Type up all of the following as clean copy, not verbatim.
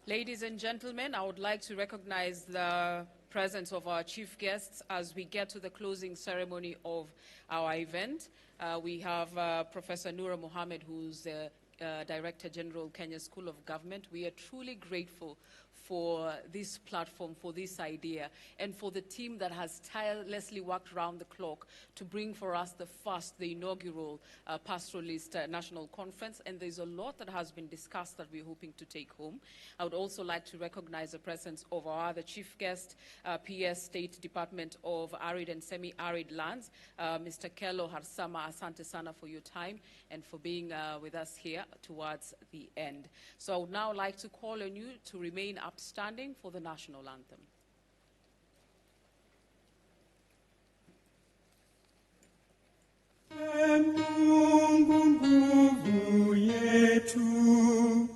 Ladies and gentlemen, I would like to recognize the presence of our chief guests as we get to the closing ceremony of our event. We have Professor Noura Mohammed, who's the Director General, Kenya School of Government. We are truly grateful for this platform, for this idea, and for the team that has tirelessly worked around the clock to bring for us the inaugural Pastoralist National Conference. And there's a lot that has been discussed that we're hoping to take home. I would also like to recognize the presence of our other chief guest, PS State Department of Arid and Semi-Arid Lands, Mr. Kello Harsama. Asante sana for your time and for being with us here towards the end. So I would now like to call on you to remain upstanding for the national anthem. Mungu nguvu yetu,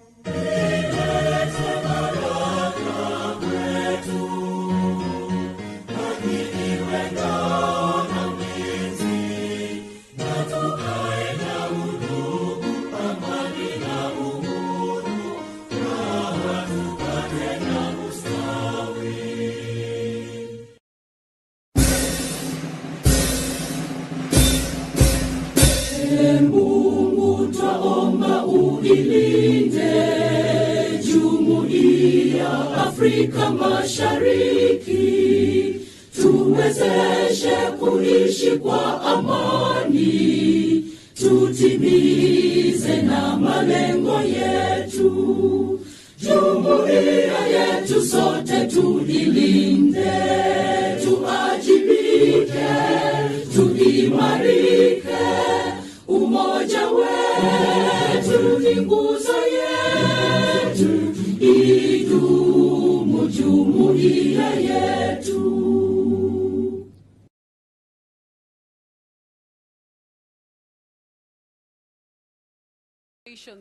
Mungu twaomba uilinde Jumuiya Afrika Mashariki, tuwezeshe kuishi kwa amani, tutimize na malengo yetu. Jumuiya yetu sote tuilinde, tuajibike, tuimarike. Umoja wetu ni nguzo yetu, idumu jumuiya yetu.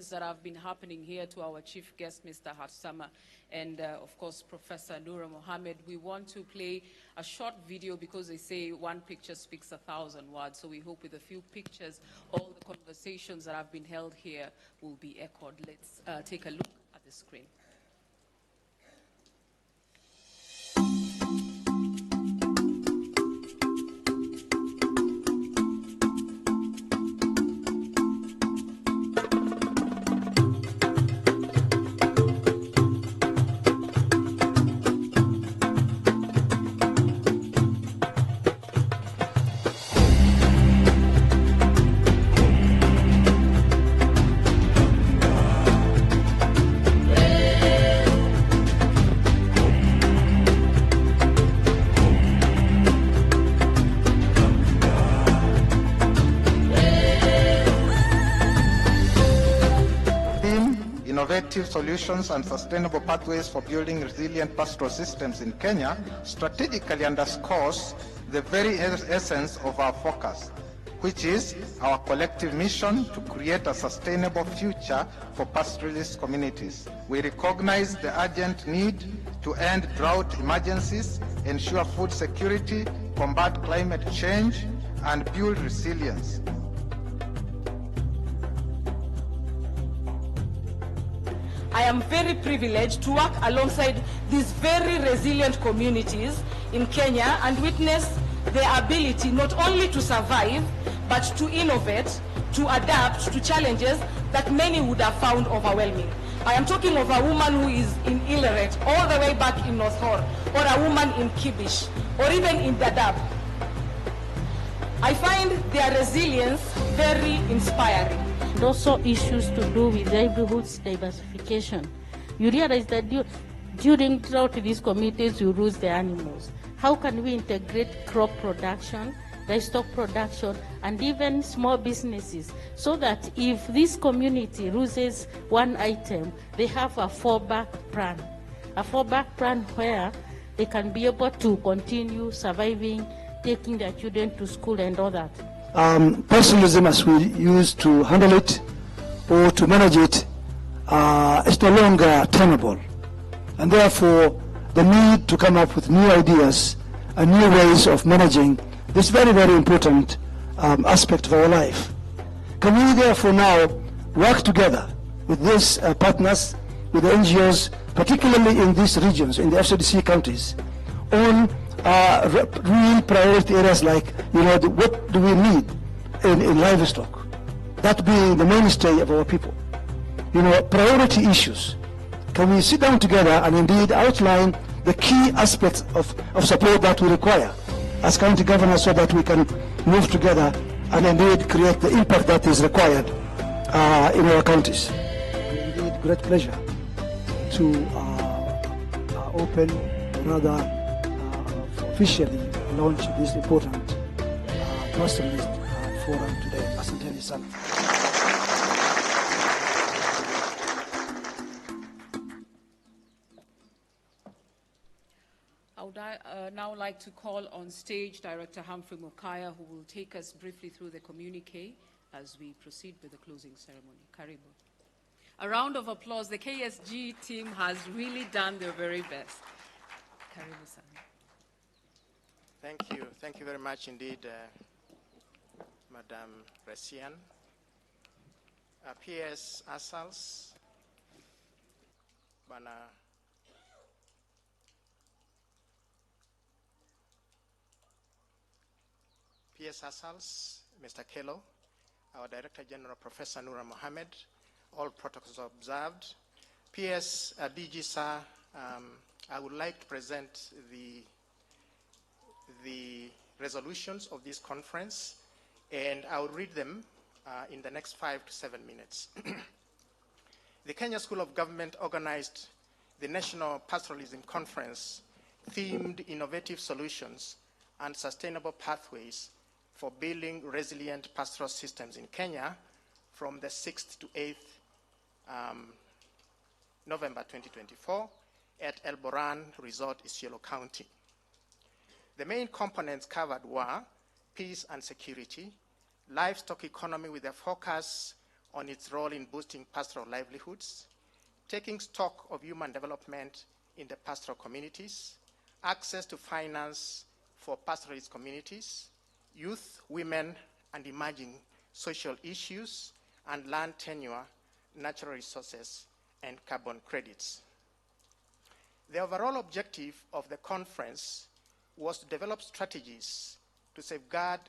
That have been happening here to our chief guest, Mr. Harsama, and of course, Professor Noura Mohammed. We want to play a short video because they say one picture speaks 1,000 words. So we hope with a few pictures, all the conversations that have been held here will be echoed. Let's take a look at the screen. Innovative solutions and sustainable pathways for building resilient pastoral systems in Kenya strategically underscores the very essence of our focus, which is our collective mission to create a sustainable future for pastoralist communities. We recognize the urgent need to end drought emergencies, ensure food security, combat climate change, and build resilience. I am very privileged to work alongside these very resilient communities in Kenya and witness their ability not only to survive, but to innovate, to adapt to challenges that many would have found overwhelming. I am talking of a woman who is in Ileret, all the way back in North Horr, or a woman in Kibish, or even in Dadaab. I find their resilience very inspiring. And also issues to do with livelihoods diversification. You realize that during drought, these communities will lose their animals. How can we integrate crop production, livestock production, and even small businesses, so that if this community loses one item, they have a fallback plan where they can be able to continue surviving, taking their children to school and all that. Pastoralism, as we use to handle it or to manage it, is no longer tenable, and therefore the need to come up with new ideas and new ways of managing this very, very important aspect of our life. Can we therefore now work together with these partners with the NGOs, particularly in these regions, in the FCDC countries, on real priority areas like, what do we need in livestock? That being the mainstay of our people. Priority issues. Can we sit down together and indeed outline the key aspects of support that we require as county governors so that we can move together and indeed create the impact that is required in our counties. Indeed, great pleasure to open, rather officially launch this important pastoralist forum today. Asanteni sana. I would now like to call on stage Director Humphrey Mukaya, who will take us briefly through the communique as we proceed with the closing ceremony. Karibu. A round of applause. The KSG team has really done their very best. Karibu sana. Thank you. Thank you very much indeed, Madam Resian. PS Asals, Bana PS Asals, Mr. Kello, our Director General, Professor Nura Mohammed, all protocols observed. PS DG Sir, I would like to present the resolutions of this conference, and I will read them in the next 5 to 7 minutes. The Kenya School of Government organized the National Pastoralism Conference, themed Innovative Solutions and Sustainable Pathways for Building Resilient Pastoral Systems in Kenya from the 6th to 8th November 2024 at El Boran Resort, Isiolo County. The main components covered were peace and security, livestock economy with a focus on its role in boosting pastoral livelihoods, taking stock of human development in the pastoral communities, access to finance for pastoralist communities, youth, women, and emerging social issues, and land tenure, natural resources, and carbon credits. The overall objective of the conference was to develop strategies to safeguard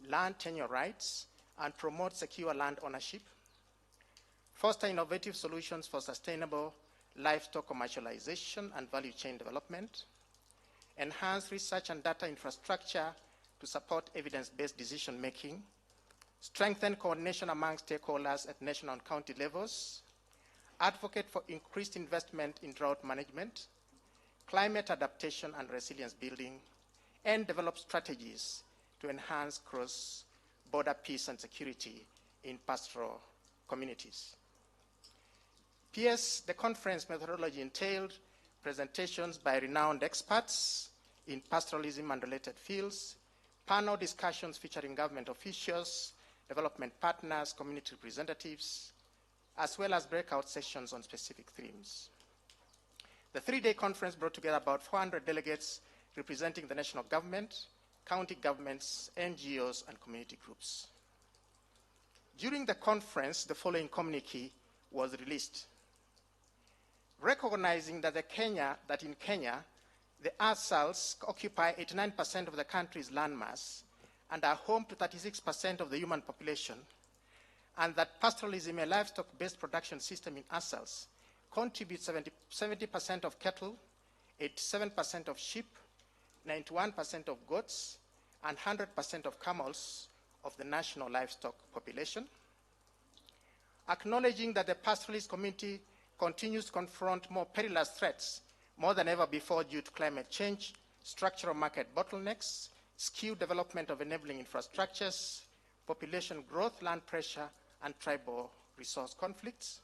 land tenure rights and promote secure land ownership, foster innovative solutions for sustainable livestock commercialization and value chain development, enhance research and data infrastructure to support evidence-based decision-making, strengthen coordination among stakeholders at national and county levels, advocate for increased investment in drought management, climate adaptation and resilience building, and develop strategies to enhance cross-border peace and security in pastoral communities. PS, the conference methodology entailed presentations by renowned experts in pastoralism and related fields, panel discussions featuring government officials, development partners, community representatives, as well as breakout sessions on specific themes. The three-day conference brought together about 400 delegates representing the national government, county governments, NGOs, and community groups. During the conference, the following communique was released. Recognizing that in Kenya, the Asals occupy 89% of the country's landmass and are home to 36% of the human population, and that pastoralism, a livestock-based production system in Asals, contributes 70% of cattle, 87% of sheep, 91% of goats, and 100% of camels of the national livestock population. Acknowledging that the pastoralist community continues to confront more perilous threats more than ever before due to climate change, structural market bottlenecks, skewed development of enabling infrastructures, population growth, land pressure, and tribal resource conflicts.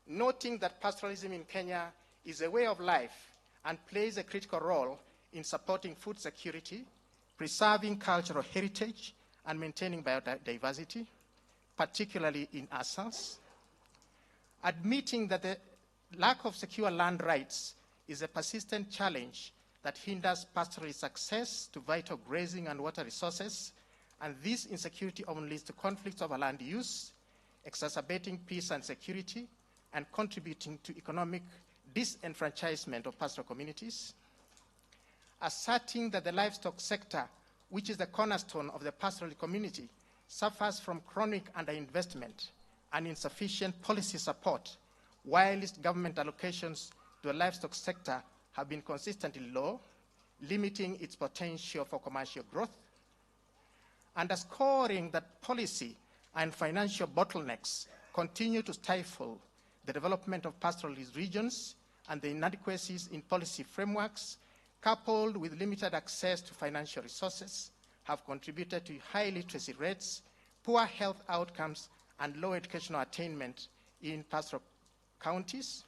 Noting that pastoralism in Kenya is a way of life and plays a critical role in supporting food security, preserving cultural heritage, and maintaining biodiversity, particularly in Asals. Admitting that the lack of secure land rights is a persistent challenge that hinders pastoralist access to vital grazing and water resources, and this insecurity often leads to conflicts over land use, exacerbating peace and security, and contributing to economic disenfranchisement of pastoral communities, asserting that the livestock sector, which is the cornerstone of the pastoral community, suffers from chronic underinvestment and insufficient policy support, whilst government allocations to the livestock sector have been consistently low, limiting its potential for commercial growth, underscoring that policy and financial bottlenecks continue to stifle the development of pastoralist regions, and the inadequacies in policy frameworks, coupled with limited access to financial resources, have contributed to high literacy rates, poor health outcomes, and low educational attainment in pastoral counties.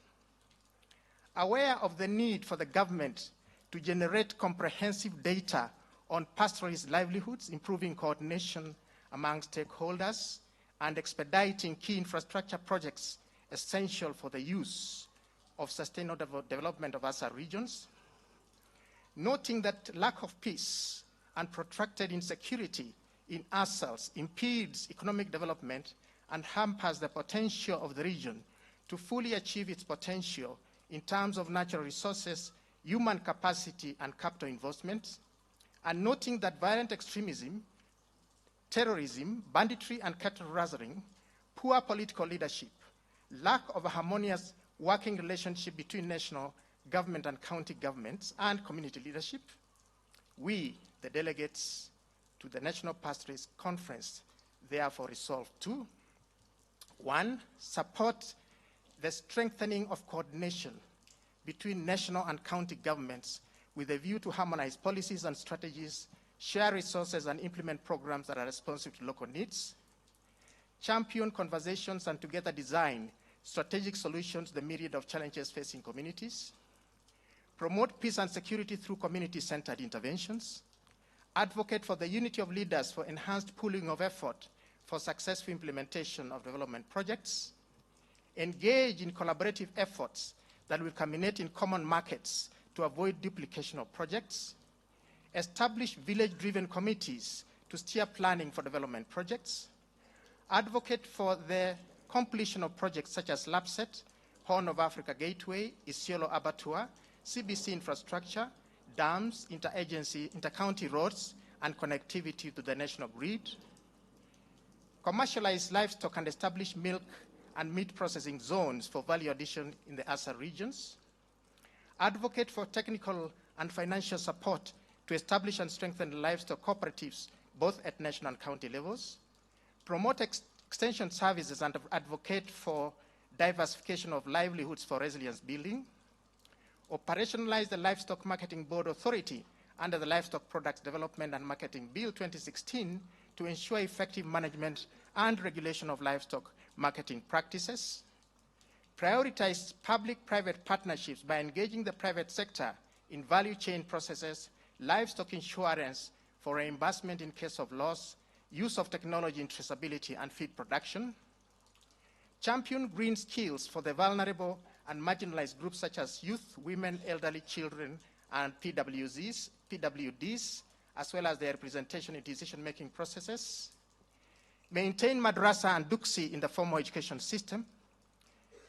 Aware of the need for the government to generate comprehensive data on pastoralist livelihoods, improving coordination among stakeholders, and expediting key infrastructure projects essential for the use of sustainable development of ASA regions, noting that lack of peace and protracted insecurity in ourselves impedes economic development and hampers the potential of the region to fully achieve its potential in terms of natural resources, human capacity, and capital investment, and noting that violent extremism, terrorism, banditry, and cattle rustling, poor political leadership, lack of a harmonious working relationship between national government and county governments and community leadership, we, the delegates to the National Pastoralists Conference, therefore resolve to, 1, support the strengthening of coordination between national and county governments with a view to harmonize policies and strategies, share resources, and implement programs that are responsive to local needs, champion conversations and together design strategic solutions to the myriad of challenges facing communities, promote peace and security through community-centered interventions, advocate for the unity of leaders for enhanced pooling of effort for successful implementation of development projects, engage in collaborative efforts that will culminate in common markets to avoid duplication of projects, establish village-driven committees to steer planning for development projects, advocate for the completion of projects such as LAPSET, Horn of Africa Gateway, Isiolo Abattoir, CBC infrastructure, dams, interagency, intercounty roads, and connectivity to the national grid, commercialize livestock and establish milk and meat processing zones for value addition in the ASA regions, advocate for technical and financial support to establish and strengthen livestock cooperatives both at national and county levels, promote extension services and advocate for diversification of livelihoods for resilience building, operationalize the Livestock Marketing Board Authority under the Livestock Products Development and Marketing Bill 2016 to ensure effective management and regulation of livestock marketing practices, prioritize public-private partnerships by engaging the private sector in value chain processes, livestock insurance for reimbursement in case of loss, use of technology in traceability and feed production, champion green skills for the vulnerable and marginalized groups such as youth, women, elderly, children, and PWDs, as well as their representation in decision-making processes, maintain madrasa and duksi in the formal education system,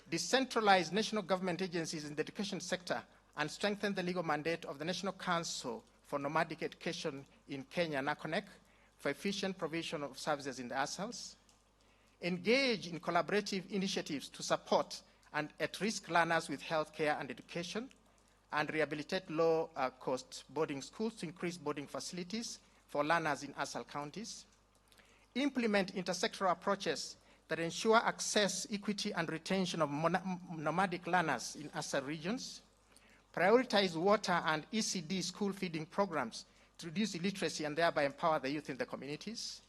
decentralize national government agencies in the education sector, and strengthen the legal mandate of the National Council for Nomadic Education in Kenya, NACONEC, for efficient provision of services in the ASALs, engage in collaborative initiatives to support and at-risk learners with healthcare and education, and rehabilitate low-cost boarding schools to increase boarding facilities for learners in ASAL counties, implement intersectoral approaches that ensure access, equity, and retention of nomadic learners in ASAL regions, prioritize water and ECD school feeding programs to reduce illiteracy and thereby empower the youth in the communities,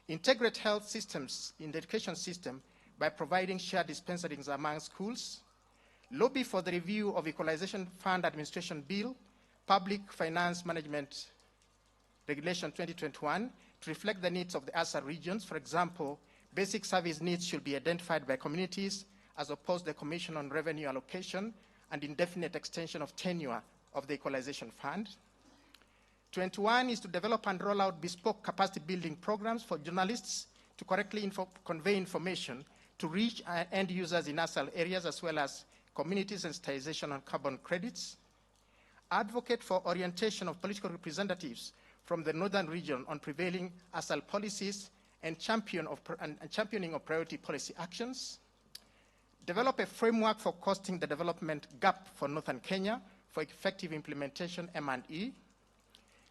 integrate health systems in the education system by providing shared dispensaries among schools, lobby for the review of Equalization Fund Administration Bill, Public Finance Management Regulation 2021 to reflect the needs of the ASA regions. For example, basic service needs should be identified by communities as opposed to the Commission on Revenue Allocation and indefinite extension of tenure of the Equalization Fund. 21 is to develop and roll out bespoke capacity building programs for journalists to correctly convey information to to reach end users in ASAL areas as well as community sensitization on carbon credits, advocate for orientation of political representatives from the northern region on prevailing ASAL policies and championing of priority policy actions, develop a framework for costing the development gap for northern Kenya for effective implementation M&E,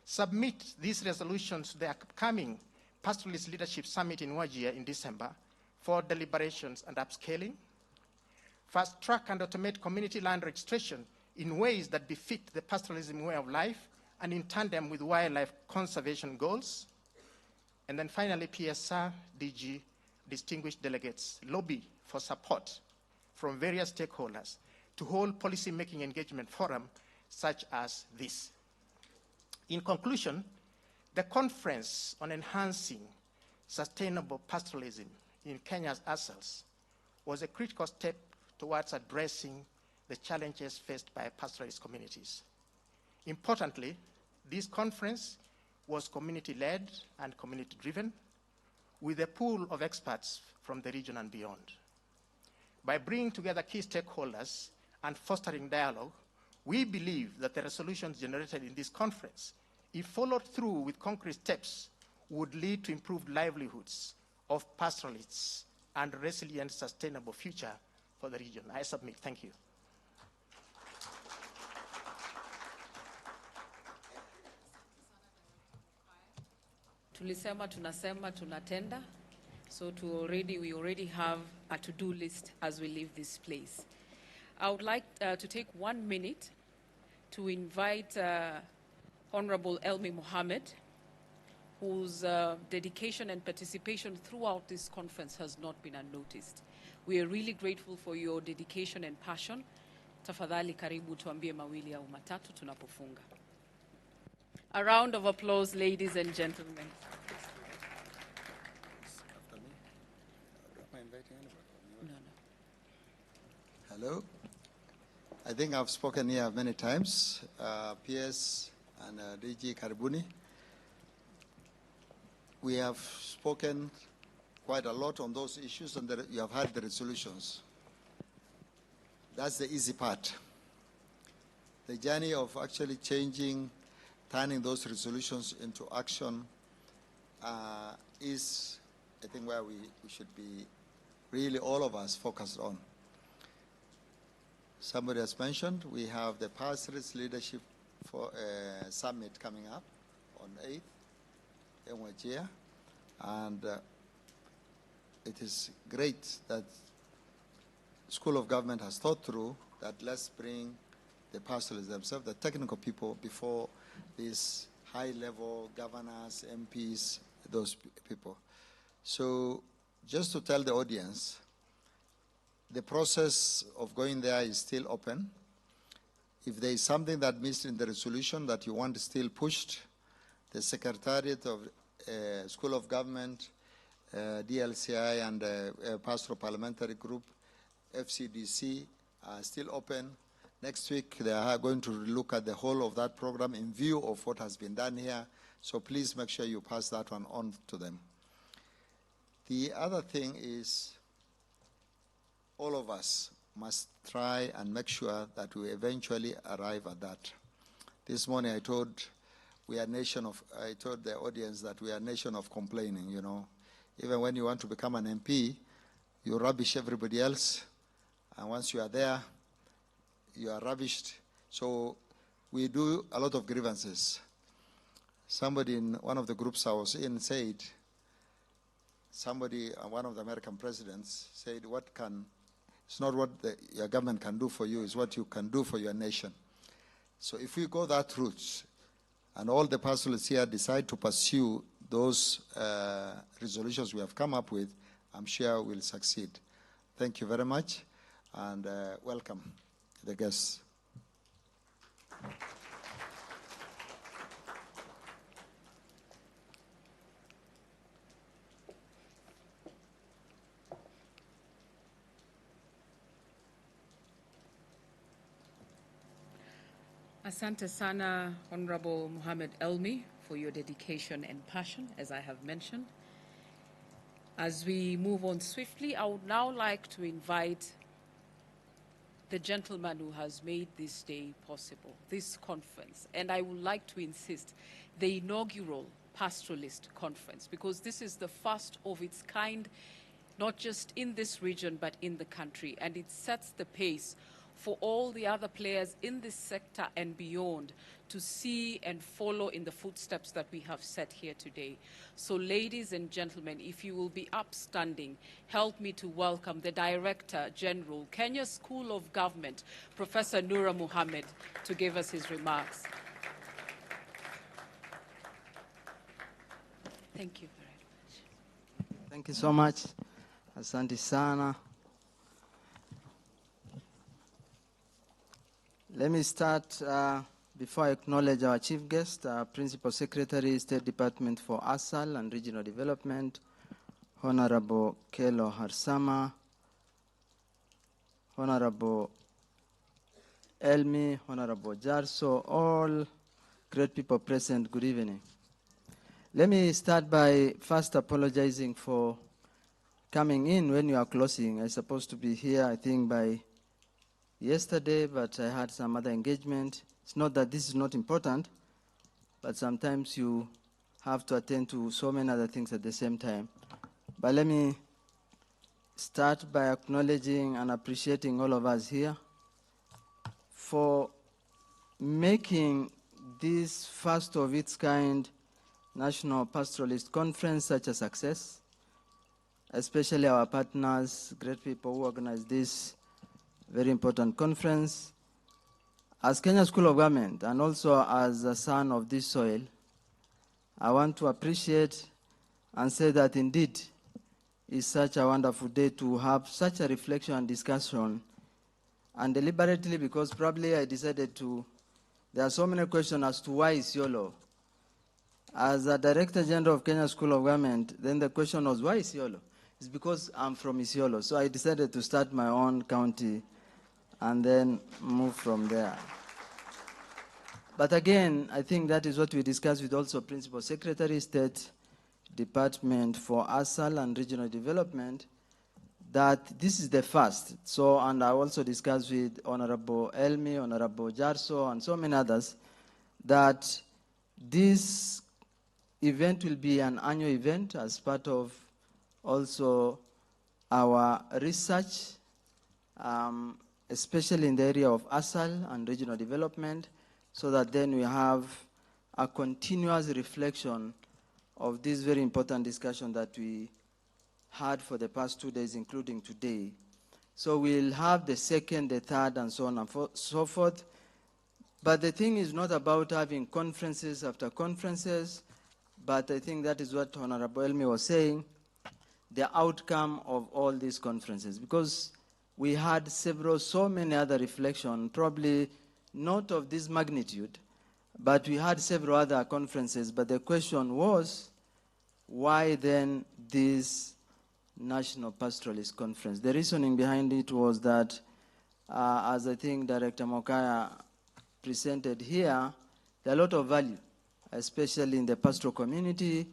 submit these resolutions to the upcoming Pastoralist Leadership Summit in Wajir in December for deliberations and upscaling, fast track and automate community land registration in ways that befit the pastoralism way of life and in tandem with wildlife conservation goals, and then finally PSR, DG, distinguished delegates lobby for support from various stakeholders to hold policy-making engagement forum such as this. In conclusion, the Conference on Enhancing Sustainable Pastoralism in Kenya's ASALs was a critical step towards addressing the challenges faced by pastoralist communities. Importantly, this conference was community-led and community-driven with a pool of experts from the region and beyond. By bringing together key stakeholders and fostering dialogue, we believe that the resolutions generated in this conference, if followed through with concrete steps, would lead to improved livelihoods of pastoralists and resilient, sustainable future for the region. I submit. Thank you. Tulisema, tunasema, tunatenda. So we already have a to-do list as we leave this place. I would like to take 1 minute to invite Honorable Elmi Mohammed, whose dedication and participation throughout this conference has not been unnoticed. We are really grateful for your dedication and passion. Tafadhali karibu tuambie mawili au matatu tunapofunga. A round of applause, ladies and gentlemen. Hello. I think I've spoken here many times. PS and DG Karibuni. We have spoken quite a lot on those issues, and you have had the resolutions. That's the easy part. The journey of actually changing, turning those resolutions into action is, I think, where we should be really all of us focused on. Somebody has mentioned we have the Pastoralist Leadership Summit coming up on 8th in Wajir, and it is great that School of Government has thought through that let's bring the pastoralists themselves, the technical people, before these high-level governors, MPs, those people. So just to tell the audience, the process of going there is still open. If there is something that missed in the resolution that you want still pushed, the Secretariat of School of Government, DLCI, and Pastoral Parliamentary Group, FCDC, are still open. Next week, they are going to look at the whole of that program in view of what has been done here. So please make sure you pass that one on to them. The other thing is, all of us must try and make sure that we eventually arrive at that. This morning I told the audience that we are a nation of complaining, you know. Even when you want to become an MP, you rubbish everybody else, and once you are there, you are rubbished. So we do a lot of grievances. Somebody in one of the groups I was in said, one of the American presidents said, it's not what your government can do for you, it's what you can do for your nation. So if we go that route, and all the pastoralists here decide to pursue those resolutions we have come up with, I'm sure we'll succeed. Thank you very much, and welcome the guests. Asante sana, Honorable Mohammed Elmi, for your dedication and passion, as I have mentioned. As we move on swiftly, I would now like to invite the gentleman who has made this day possible, this conference. And I would like to insist, the inaugural Pastoralist Conference, because this is the first of its kind, not just in this region, but in the country. And it sets the pace for all the other players in this sector and beyond to see and follow in the footsteps that we have set here today. So ladies and gentlemen, if you will be upstanding, help me to welcome the Director General, Kenya School of Government, Professor Nura Mohammed, to give us his remarks. Thank you very much. Thank you so much. Asante sana. Let me start, before I acknowledge our chief guest, Principal Secretary, State Department for ASAL and Regional Development, Honorable Kelo Harsama, Honorable Elmi, Honorable Jarso, all great people present, good evening. Let me start by first apologizing for coming in when you are closing. I was supposed to be here, I think, by yesterday, but I had some other engagement. It's not that this is not important, but sometimes you have to attend to so many other things at the same time. But let me start by acknowledging and appreciating all of us here for making this first of its kind National Pastoralist Conference such a success, especially our partners, great people who organized this very important conference. As Kenya School of Government and also as a son of this soil, I want to appreciate and say that indeed it's such a wonderful day to have such a reflection and discussion, and deliberately, because probably I decided to, there are so many questions as to why Isiolo. As a Director General of Kenya School of Government, then the question was, why Isiolo? It's because I'm from Isiolo. So I decided to start my own county and then move from there. But again, I think that is what we discussed with also Principal Secretary, State Department for ASAL and Regional Development, that this is the first. So, and I also discussed with Honorable Elmi, Honorable Jarso, and so many others, that this event will be an annual event as part of also our research, especially in the area of ASAL and regional development, so that then we have a continuous reflection of this very important discussion that we had for the past 2 days, including today. So we'll have the second, the third, and so on and so forth. But the thing is not about having conferences after conferences, but I think that is what Honorable Elmi was saying, the outcome of all these conferences. Because we had so many other reflections, probably not of this magnitude, but we had several other conferences. But the question was, why then this National Pastoralist Conference? The reasoning behind it was that, as I think Director Mokaya presented here, there are a lot of value, especially in the pastoral community,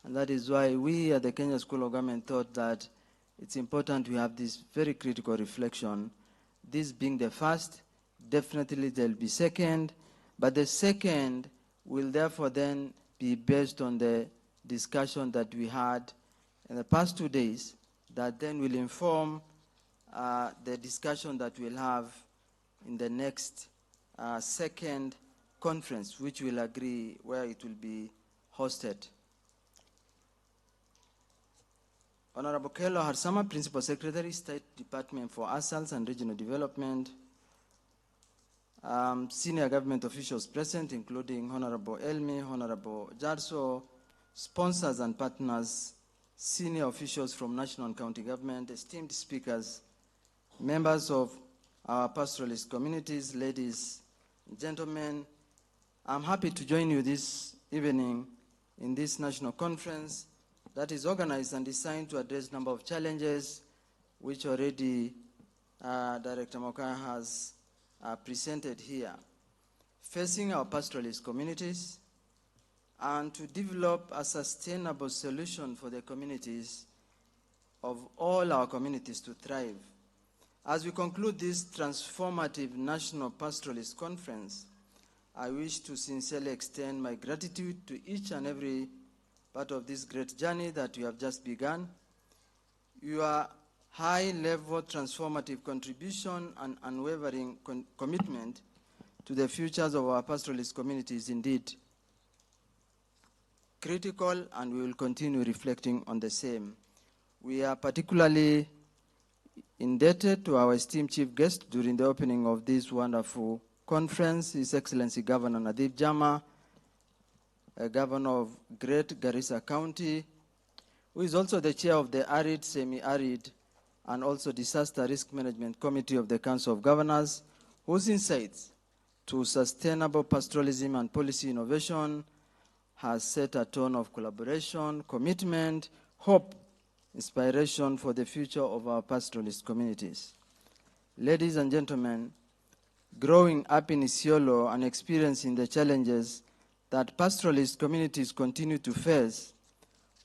and that is why we at the Kenya School of Government thought that it's important we have this very critical reflection. This being the first, definitely there'll be second, but the second will therefore then be based on the discussion that we had in the past 2 days, that then will inform the discussion that we'll have in the next second conference, which we'll agree where it will be hosted. Honorable Kelo Harsama, Principal Secretary, State Department for ASALs and Regional Development, senior government officials present, including Honorable Elmi, Honorable Jarso, sponsors and partners, senior officials from national and county government, esteemed speakers, members of our pastoralist communities, ladies and gentlemen, I'm happy to join you this evening in this national conference that is organized and designed to address a number of challenges which already Director Moka has presented here, facing our pastoralist communities, and to develop a sustainable solution for the communities of all our communities to thrive. As we conclude this transformative National Pastoralist Conference, I wish to sincerely extend my gratitude to each and every part of this great journey that you have just begun. Your high-level transformative contribution and unwavering commitment to the futures of our pastoralist community is indeed critical, and we will continue reflecting on the same. We are particularly indebted to our esteemed chief guest during the opening of this wonderful conference, His Excellency Governor Nadif Jama, Governor of Great Garissa County, who is also the chair of the Arid, Semi-Arid, and also Disaster Risk Management Committee of the Council of Governors, whose insights to sustainable pastoralism and policy innovation has set a tone of collaboration, commitment, hope, inspiration for the future of our pastoralist communities. Ladies and gentlemen, growing up in Isiolo and experiencing the challenges that pastoralist communities continue to face,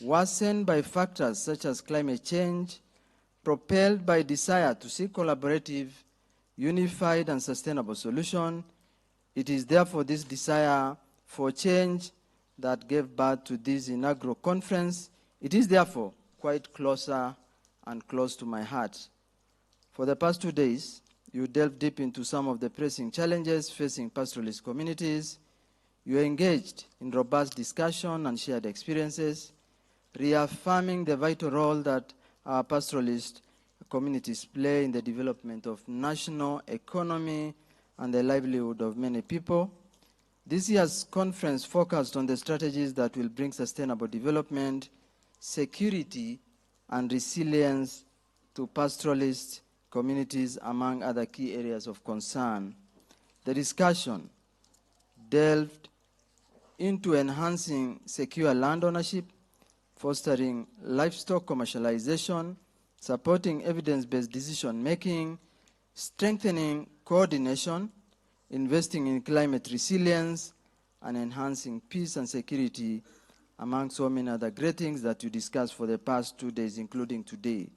worsened by factors such as climate change, propelled by desire to seek collaborative, unified, and sustainable solutions, it is therefore this desire for change that gave birth to this inaugural conference. It is therefore quite closer and close to my heart. For the past 2 days, you delved deep into some of the pressing challenges facing pastoralist communities. You engaged in robust discussion and shared experiences, reaffirming the vital role that our pastoralist communities play in the development of national economy and the livelihood of many people. This year's conference focused on the strategies that will bring sustainable development, security, and resilience to pastoralist communities, among other key areas of concern. The discussion delved into enhancing secure land ownership, fostering livestock commercialization, supporting evidence-based decision-making, strengthening coordination, investing in climate resilience, and enhancing peace and security, among so many other great things that you discussed for the past 2 days, including today.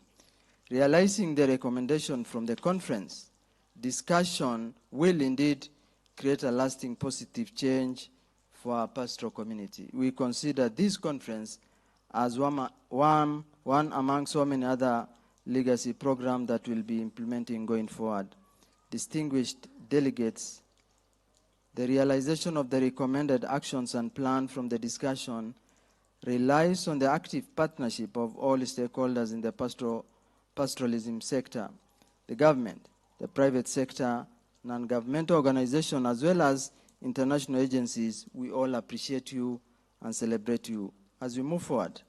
Realizing the recommendation from the conference, discussion will indeed create a lasting positive change for our pastoral community. We consider this conference as one among so many other legacy programs that we'll be implementing going forward. Distinguished delegates, the realization of the recommended actions and plan from the discussion relies on the active partnership of all stakeholders in the pastoralism sector, the government, the private sector, non-governmental organizations, as well as international agencies. We all appreciate you and celebrate you. As we move forward,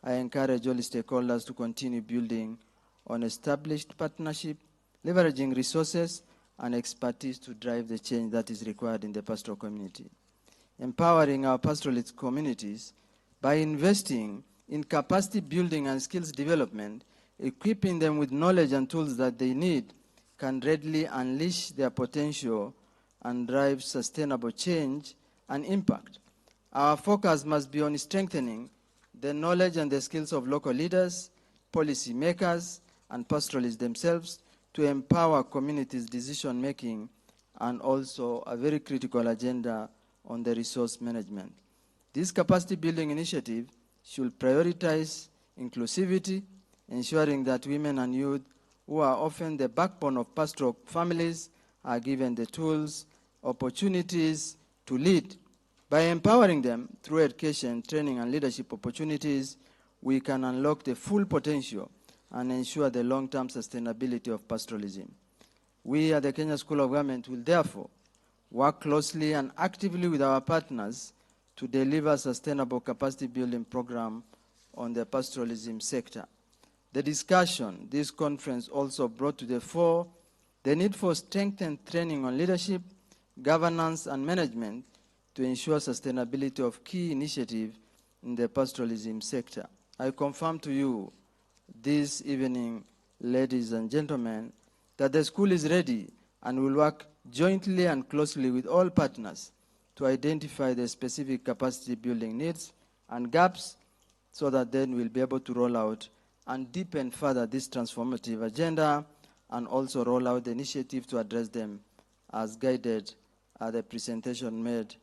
I encourage all stakeholders to continue building on established partnership, leveraging resources and expertise to drive the change that is required in the pastoral community. Empowering our pastoralist communities by investing in capacity building and skills development, equipping them with knowledge and tools that they need, can readily unleash their potential and drive sustainable change and impact. Our focus must be on strengthening the knowledge and the skills of local leaders, policy makers, and pastoralists themselves to empower communities' decision-making, and also a very critical agenda on the resource management. This capacity-building initiative should prioritize inclusivity, ensuring that women and youth, who are often the backbone of pastoral families, are given the tools, opportunities to lead. By empowering them through education, training, and leadership opportunities, we can unlock the full potential and ensure the long-term sustainability of pastoralism. We at the Kenya School of Government will therefore work closely and actively with our partners to deliver a sustainable capacity building program on the pastoralism sector. The discussion, this conference also brought to the fore the need for strengthened training on leadership, governance, and management to ensure sustainability of key initiatives in the pastoralism sector. I confirm to you this evening, ladies and gentlemen, that the school is ready and will work jointly and closely with all partners to identify the specific capacity building needs and gaps, so that then we'll be able to roll out and deepen further this transformative agenda and also roll out the initiative to address them as guided at the presentation made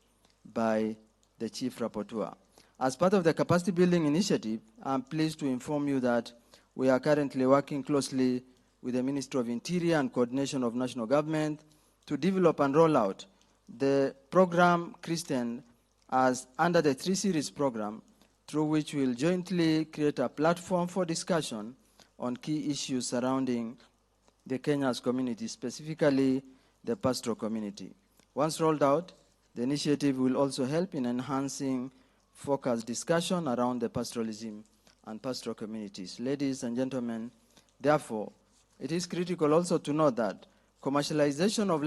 by the Chief Rapporteur. As part of the capacity building initiative, I'm pleased to inform you that we are currently working closely with the Ministry of Interior and Coordination of National Government to develop and roll out the program christened as under the 3 Series program, through which we will jointly create a platform for discussion on key issues surrounding the Kenya's community, specifically the pastoral community. Once rolled out, the initiative will also help in enhancing focused discussion around the pastoralism and pastoral communities. Ladies and gentlemen, therefore, it is critical also to note that commercialization of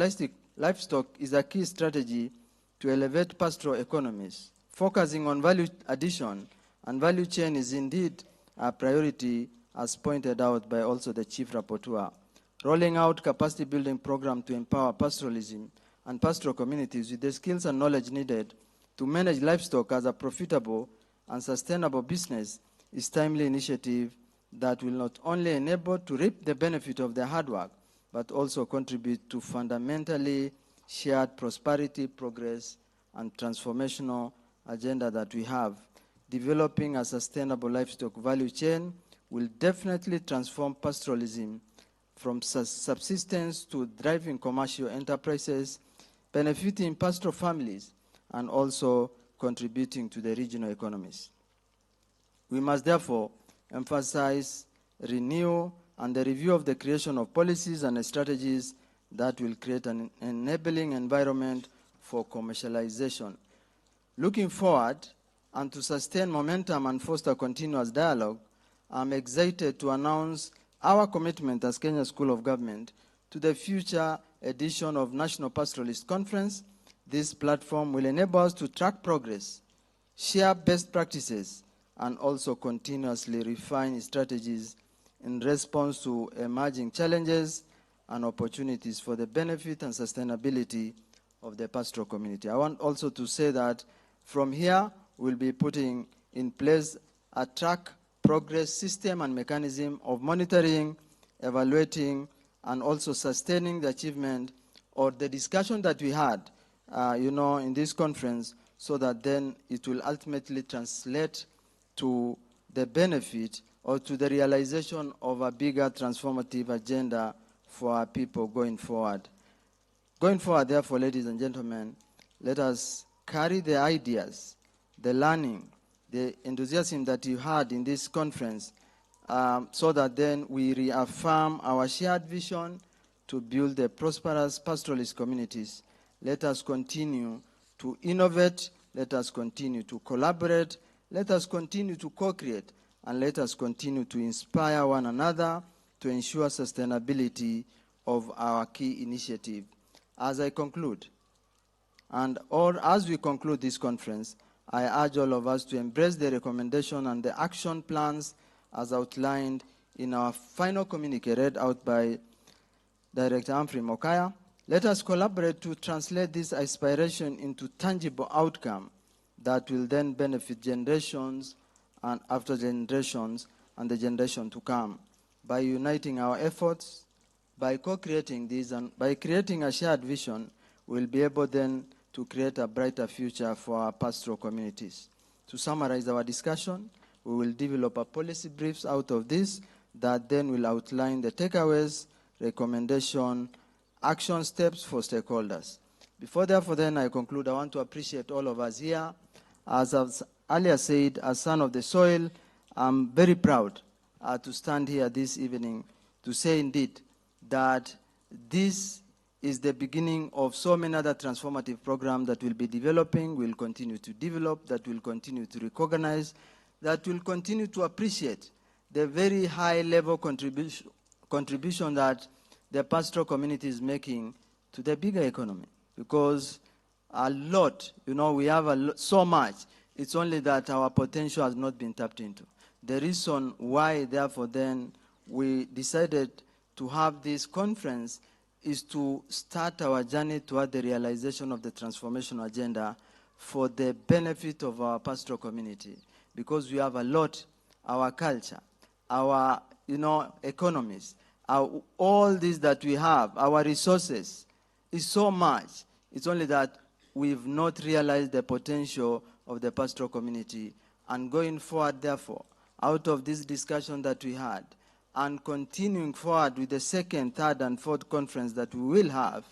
livestock is a key strategy to elevate pastoral economies. Focusing on value addition and value chain is indeed a priority, as pointed out by also the Chief Rapporteur. Rolling out capacity building program to empower pastoralism and pastoral communities with the skills and knowledge needed to manage livestock as a profitable and sustainable business is timely initiative that will not only enable to reap the benefit of their hard work, but also contribute to fundamentally shared prosperity, progress, and transformational agenda that we have. Developing a sustainable livestock value chain will definitely transform pastoralism from subsistence to driving commercial enterprises, benefiting pastoral families, and also contributing to the regional economies. We must therefore emphasize, renew, and the review of the creation of policies and strategies that will create an enabling environment for commercialization. Looking forward, and to sustain momentum and foster continuous dialogue, I'm excited to announce our commitment as Kenya School of Government to the future edition of National Pastoralist Conference. This platform will enable us to track progress, share best practices, and also continuously refine strategies in response to emerging challenges and opportunities for the benefit and sustainability of the pastoral community. I want also to say that from here, we'll be putting in place a track progress system and mechanism of monitoring, evaluating, and also sustaining the achievement or the discussion that we had, in this conference, so that then it will ultimately translate to the benefit or to the realization of a bigger transformative agenda for our people going forward. Going forward, therefore, ladies and gentlemen, let us carry the ideas, the learning, the enthusiasm that you had in this conference, so that then we reaffirm our shared vision to build the prosperous pastoralist communities. Let us continue to innovate, let us continue to collaborate, let us continue to co-create, and let us continue to inspire one another to ensure sustainability of our key initiative. As I conclude, or as we conclude this conference, I urge all of us to embrace the recommendation and the action plans as outlined in our final communique read out by Director Humphrey Mokaya. Let us collaborate to translate this aspiration into tangible outcome that will then benefit generations and after generations and the generation to come. By uniting our efforts, by co-creating these, and by creating a shared vision, we'll be able then to create a brighter future for our pastoral communities. To summarize our discussion, we will develop a policy briefs out of this that then will outline the takeaways, recommendation, action steps for stakeholders. Before therefore then I conclude, I want to appreciate all of us here. As I've earlier said, as son of the soil, I'm very proud to stand here this evening to say indeed that this is the beginning of so many other transformative programs that we'll be developing, will continue to develop, that will continue to recognize, that will continue to appreciate the very high level contribution that the pastoral community is making to the bigger economy. Because a lot, we have so much, it's only that our potential has not been tapped into. The reason why, therefore, then we decided to have this conference is to start our journey toward the realization of the transformation agenda for the benefit of our pastoral community. Because we have a lot, our culture, our, economies, all this that we have, our resources, is so much. It's only that we've not realized the potential of the pastoral community. And going forward, therefore, out of this discussion that we had, and continuing forward with the second, third, and fourth conference that we will have,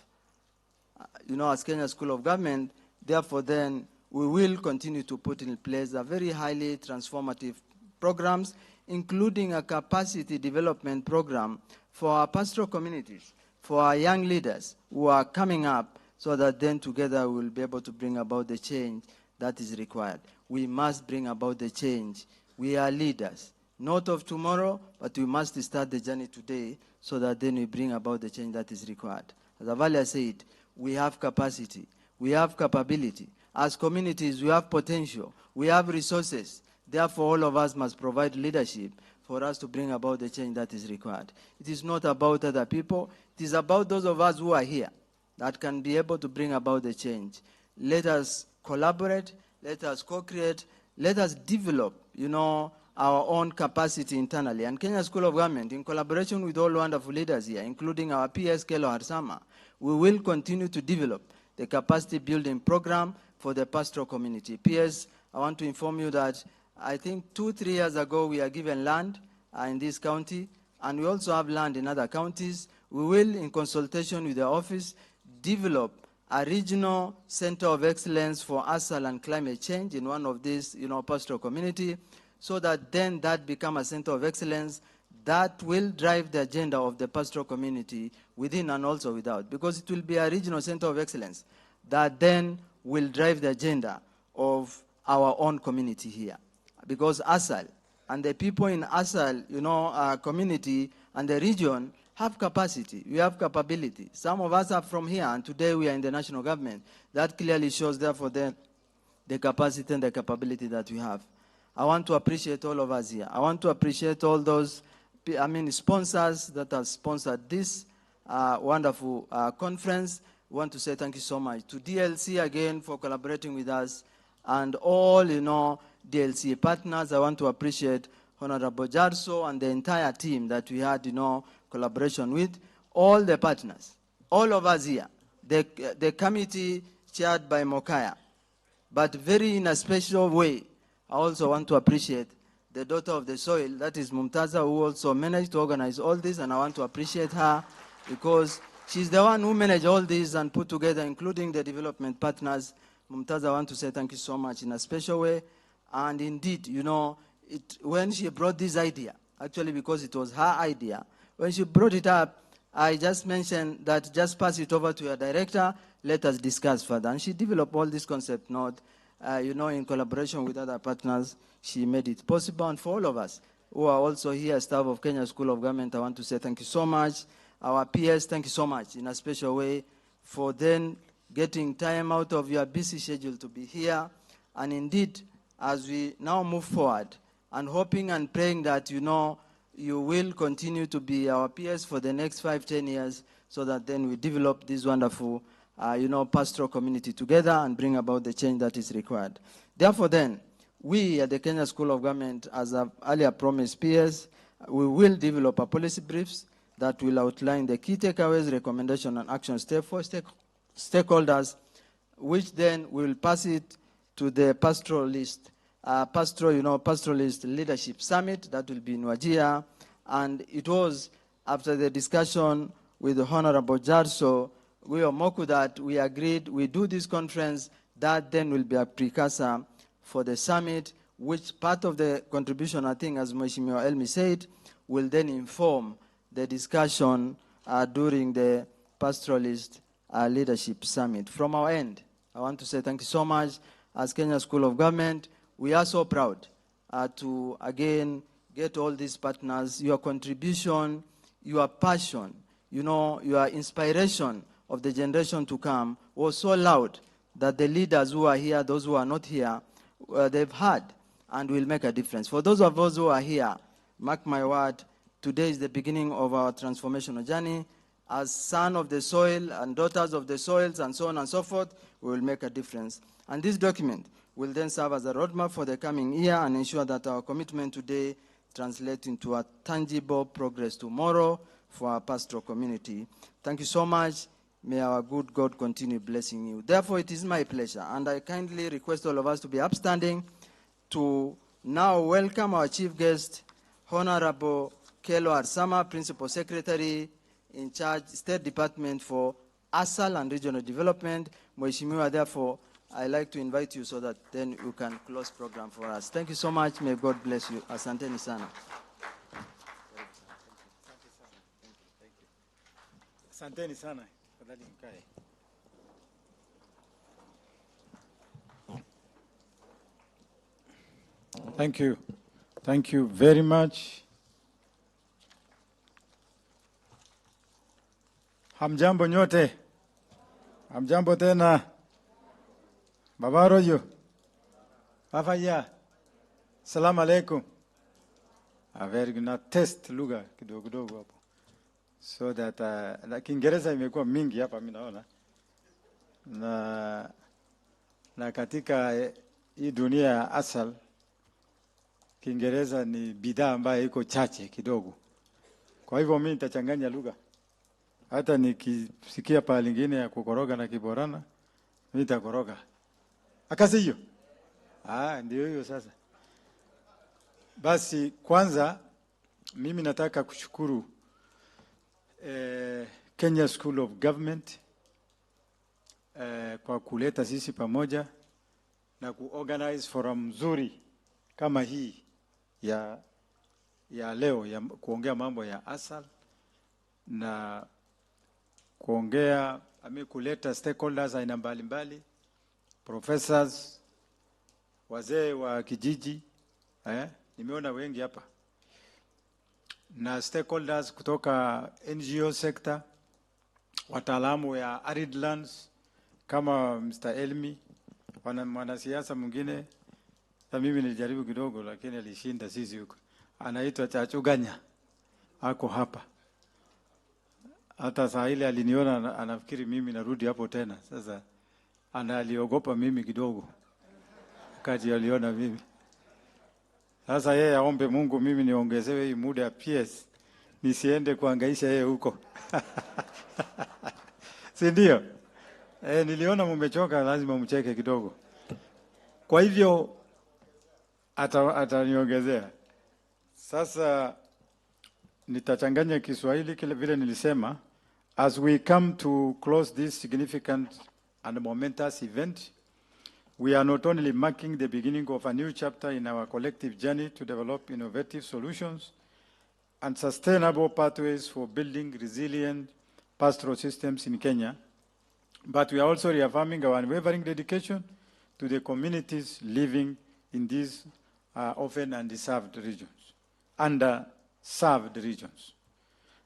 as Kenya School of Government, therefore then we will continue to put in place a very highly transformative programs, including a capacity development program for our pastoral communities, for our young leaders who are coming up, so that then together we will be able to bring about the change that is required. We must bring about the change. We are leaders, not of tomorrow, but we must start the journey today so that then we bring about the change that is required. As Avalia said, we have capacity, we have capability. As communities, we have potential, we have resources. Therefore, all of us must provide leadership for us to bring about the change that is required. It is not about other people. It is about those of us who are here that can be able to bring about the change. Let us collaborate. Let us co-create. Let us develop, our own capacity internally. And Kenya School of Government, in collaboration with all wonderful leaders here, including our PS Kelo Harsama, we will continue to develop the capacity building program for the pastoral community. PS, I want to inform you that I think 2-3 years ago we are given land in this county, and we also have land in other counties. We will, in consultation with the office, develop a regional center of excellence for ASAL and climate change in one of these, pastoral community, so that then that become a center of excellence that will drive the agenda of the pastoral community within and also without, because it will be a regional center of excellence that then will drive the agenda of our own community here. Because ASAL and the people in ASAL, our community and the region have capacity. We have capability. Some of us are from here, and today we are in the national government. That clearly shows, therefore, the capacity and the capability that we have. I want to appreciate all of us here. I want to appreciate all those, sponsors that have sponsored this wonderful conference. I want to say thank you so much to DLC again for collaborating with us, and all, DLC partners. I want to appreciate Honorable Jarso and the entire team that we had, collaboration with. All the partners, all of us here, the committee chaired by Mokaya, but very in a special way, I also want to appreciate the daughter of the soil, that is Mumtaza, who also managed to organize all this, and I want to appreciate her because she's the one who managed all this and put together, including the development partners. Mumtaza, I want to say thank you so much in a special way. And indeed, when she brought this idea, actually because it was her idea, when she brought it up, I just mentioned that just pass it over to your director, let us discuss further. And she developed all this concept note, in collaboration with other partners. She made it possible. And for all of us who are also here, staff of Kenya School of Government, I want to say thank you so much. Our PS, thank you so much in a special way for then getting time out of your busy schedule to be here. And indeed, as we now move forward and hoping and praying that, you will continue to be our PS for the next 5-10 years, so that then we develop this wonderful, pastoral community together and bring about the change that is required. Therefore then, we at the Kenya School of Government, as I've earlier promised PS, we will develop a policy briefs that will outline the key takeaways, recommendation, and action steps for stakeholders, which then we will pass it to the pastoralist leadership summit that will be in Wajir. And it was after the discussion with the Honorable Jarso, we Omoku, that we agreed we do this conference that then will be a precursor for the summit, which part of the contribution, I think, as Mheshimiwa Elmi said, will then inform the discussion during the Pastoralist Leadership Summit. From our end, I want to say thank you so much. As Kenya School of Government, we are so proud to, again, get all these partners. Your contribution, your passion, your inspiration of the generation to come was so loud that the leaders who are here, those who are not here, they've heard and will make a difference. For those of us who are here, mark my word, today is the beginning of our transformational journey. As sons of the soil and daughters of the soils and so on and so forth, we will make a difference. And this document will then serve as a roadmap for the coming year and ensure that our commitment today translate into a tangible progress tomorrow for our pastoral community. Thank you so much. May our good God continue blessing you. Therefore, it is my pleasure, and I kindly request all of us to be upstanding to now welcome our chief guest, Honorable Kelo Arsama, Principal Secretary in charge, State Department for ASAL and Regional Development. Mheshimiwa, therefore, I'd like to invite you so that then you can close program for us. Thank you so much. May God bless you. Asanteni sana. Asanteni sana. Tafadhali mkae. Thank you. Thank you very much. Hamjambo nyote. Hamjambo tena. Baba Rojo. Afaya. Salamu alaikum. Very good. Na test lugha kidogo kidogo hapo. So that na Kiingereza imekuwa mingi hapa mimi naona. Na katika hii dunia ya asal Kiingereza ni bidhaa ambayo iko chache kidogo. Kwa hivyo mimi nitachanganya lugha. Hata nikisikia pale lingine ya kukoroga na Kiborana, mimi nitakoroga. Akasi hiyo. Ndio hiyo sasa. Basi kwanza mimi nataka kushukuru Kenya School of Government kwa kuleta sisi pamoja na kuorganize forum nzuri kama hii ya leo ya kuongea mambo ya ASAL na kuongea kuleta stakeholders aina mbalimbali, professors, wazee wa kijiji, nimeona wengi hapa, na stakeholders kutoka NGO sector, wataalamu ya arid lands kama Mr. Elmi, mwanasiasa mwingine, na mimi nilijaribu kidogo lakini alishinda sisi huko. Anaitwa Chachuganya, ako hapa. Hata saa ile aliniona anafikiri mimi narudi hapo tena. Sasa aliogopa mimi kidogo wakati aliona mimi. Sasa yeye aombe Mungu mimi niongezewe hii muda ya PS nisiende kuhangaisha yeye huko. Si ndio? Niliona mmechoka, lazima mcheke kidogo. Kwa hivyo ataniongezea. Sasa nitachanganya Kiswahili kile vile nilisema. As we come to close this significant and momentous event, we are not only marking the beginning of a new chapter in our collective journey to develop innovative solutions and sustainable pathways for building resilient pastoral systems in Kenya, but we are also reaffirming our unwavering dedication to the communities living in these often underserved regions.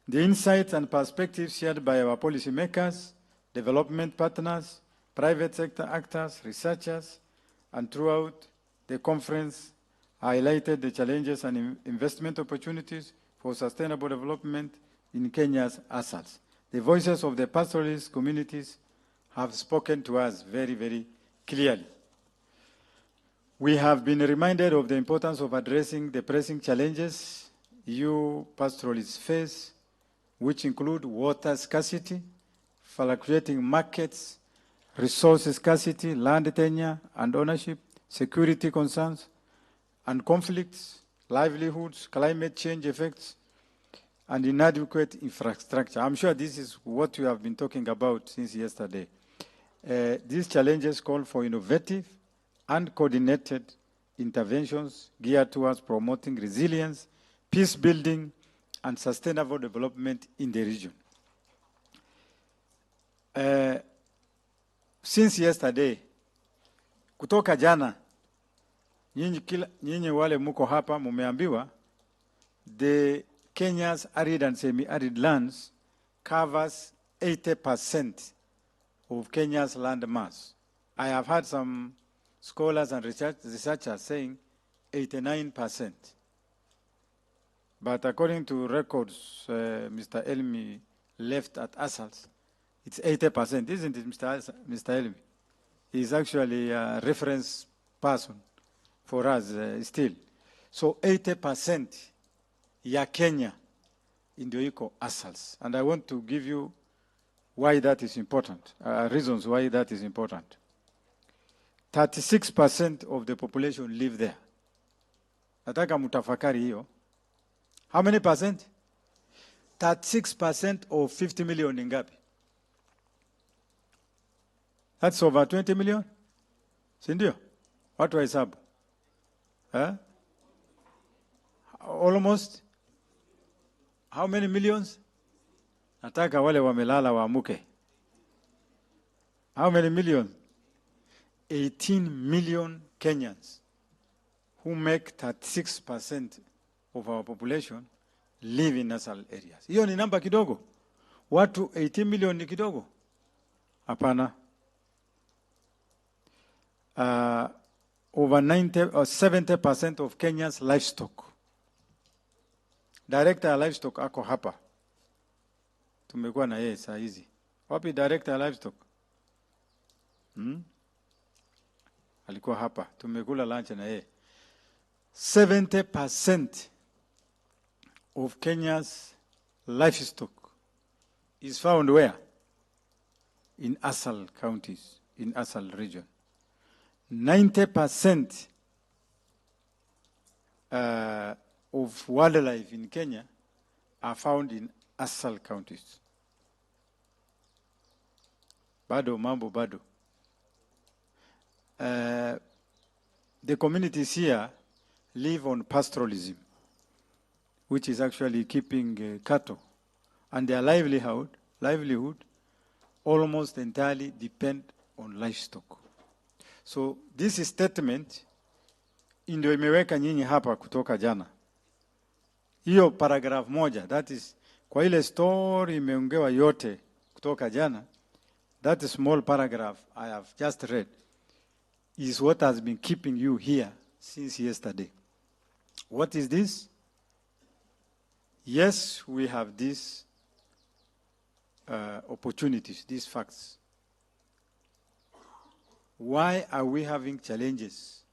The insights and perspectives shared by our policymakers, development partners, private sector actors, researchers, and throughout the conference highlighted the challenges and investment opportunities for sustainable development in Kenya's ASALs. The voices of the pastoralist communities have spoken to us very, very clearly. We have been reminded of the importance of addressing the pressing challenges you pastoralists face, which include water scarcity, fluctuating markets, resource scarcity, land tenure and ownership, security concerns and conflicts, livelihoods, climate change effects, and inadequate infrastructure. I'm sure this is what we have been talking about since yesterday. These challenges call for innovative and coordinated interventions geared towards promoting resilience, peace building, and sustainable development in the region. Since yesterday, kutoka jana, nyinyi wale muko hapa mumeambiwa, the Kenya's arid and semi-arid lands covers 80% of Kenya's land mass. I have heard some scholars and researchers saying 89%. But according to records Mr. Elmi left at ASALS, it's 80%, isn't it, Mr. Elmi? He's actually a reference person for us still. So 80% ya Kenya ndio iko ASALs. And I want to give you why that is important, reasons why that is important. 36% of the population live there. Nataka mutafakari hiyo. How many percent? 36% of 50 million ni ngapi? That's over 20 million. Si ndio? Watu wa hesabu. Almost. How many millions? Nataka wale wamelala waamuke. How many millions? 18 million Kenyans who make 36% of our population live in nasal areas. Hiyo ni namba kidogo. Watu 18 million ni kidogo. Hapana. Over 90 or 70% of Kenya's livestock. Director livestock ako hapa. Tumekuwa na yeye saa hizi. Wapi director livestock? Alikuwa hapa. Tumekula lunch na yeye. 70% of Kenya's livestock is found where? In ASAL counties, in ASAL region. 90% of wildlife in Kenya are found in ASAL counties. Bado, mambo bado. The communities here live on pastoralism, which is actually keeping cattle. And their livelihood almost entirely depend on livestock. So this statement ndio imeweka nyinyi hapa kutoka jana. Hiyo paragraph moja, that is, kwa ile story imeongewa yote kutoka jana, that small paragraph I have just read is what has been keeping you here since yesterday. What is this? Yes, we have these opportunities, these facts. Why are we having challenges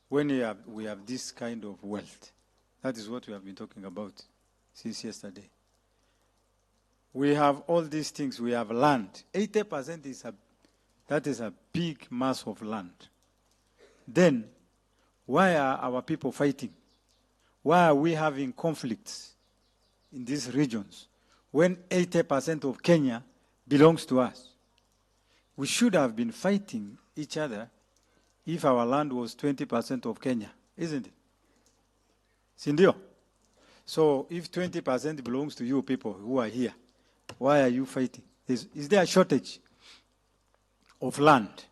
when we have this kind of wealth? That is what we have been talking about since yesterday. We have all these things. We have land. 80% that is a big mass of land. Then, why are our people fighting? Why are we having conflicts in these regions when 80% of Kenya belongs to us? We should have been fighting each other if our land was 20% of Kenya, isn't it? Sindio? So if 20% belongs to you people who are here, why are you fighting? Is there a shortage of land?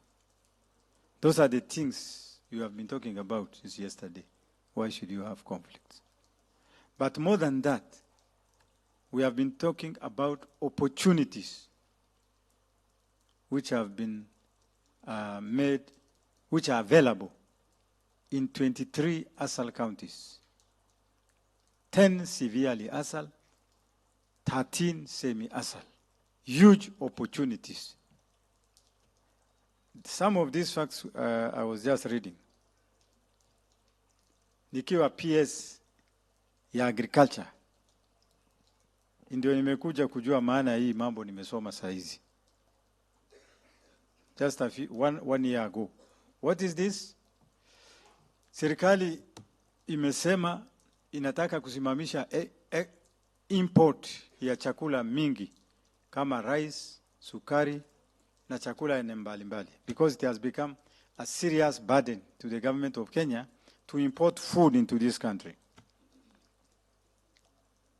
Those are the things you have been talking about since yesterday. Why should you have conflicts? But more than that, we have been talking about opportunities which have been made, which are available in 23 ASAL counties. 10 severely ASAL, 13 semi-ASAL. Huge opportunities. Some of these facts I was just reading. Nikiwa PS ya agriculture. Ndio nimekuja kujua maana hii mambo nimesoma saa hizi. Just one year ago. What is this? Serikali imesema inataka kusimamisha import ya chakula mingi kama rice, sukari na chakula ene mbalimbali, because it has become a serious burden to the government of Kenya to import food into this country.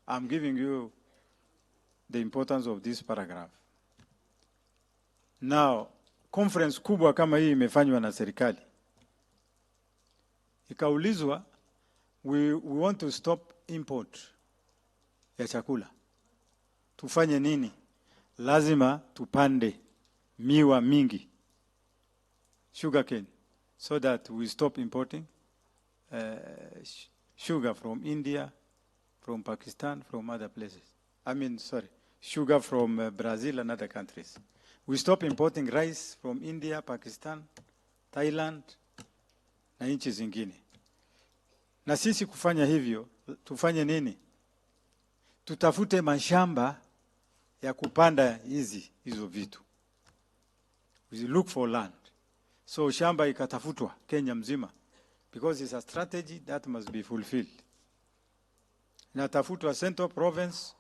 I'm giving you the importance of this paragraph. Now, conference kubwa kama hii imefanywa na serikali. Ikaulizwa, we want to stop import ya chakula. Tufanye nini? Lazima tupande miwa mingi, sugarcane, so that we stop importing sugar from India, from Pakistan, from other places. Sugar from Brazil and other countries. We stop importing rice from India, Pakistan, Thailand, na nchi zingine. Na sisi kufanya hivyo, tufanye nini? Tutafute mashamba ya kupanda hizo vitu. We look for land. So shamba ikatafutwa Kenya mzima, because it's a strategy that must be fulfilled. Natafutwa Central Province,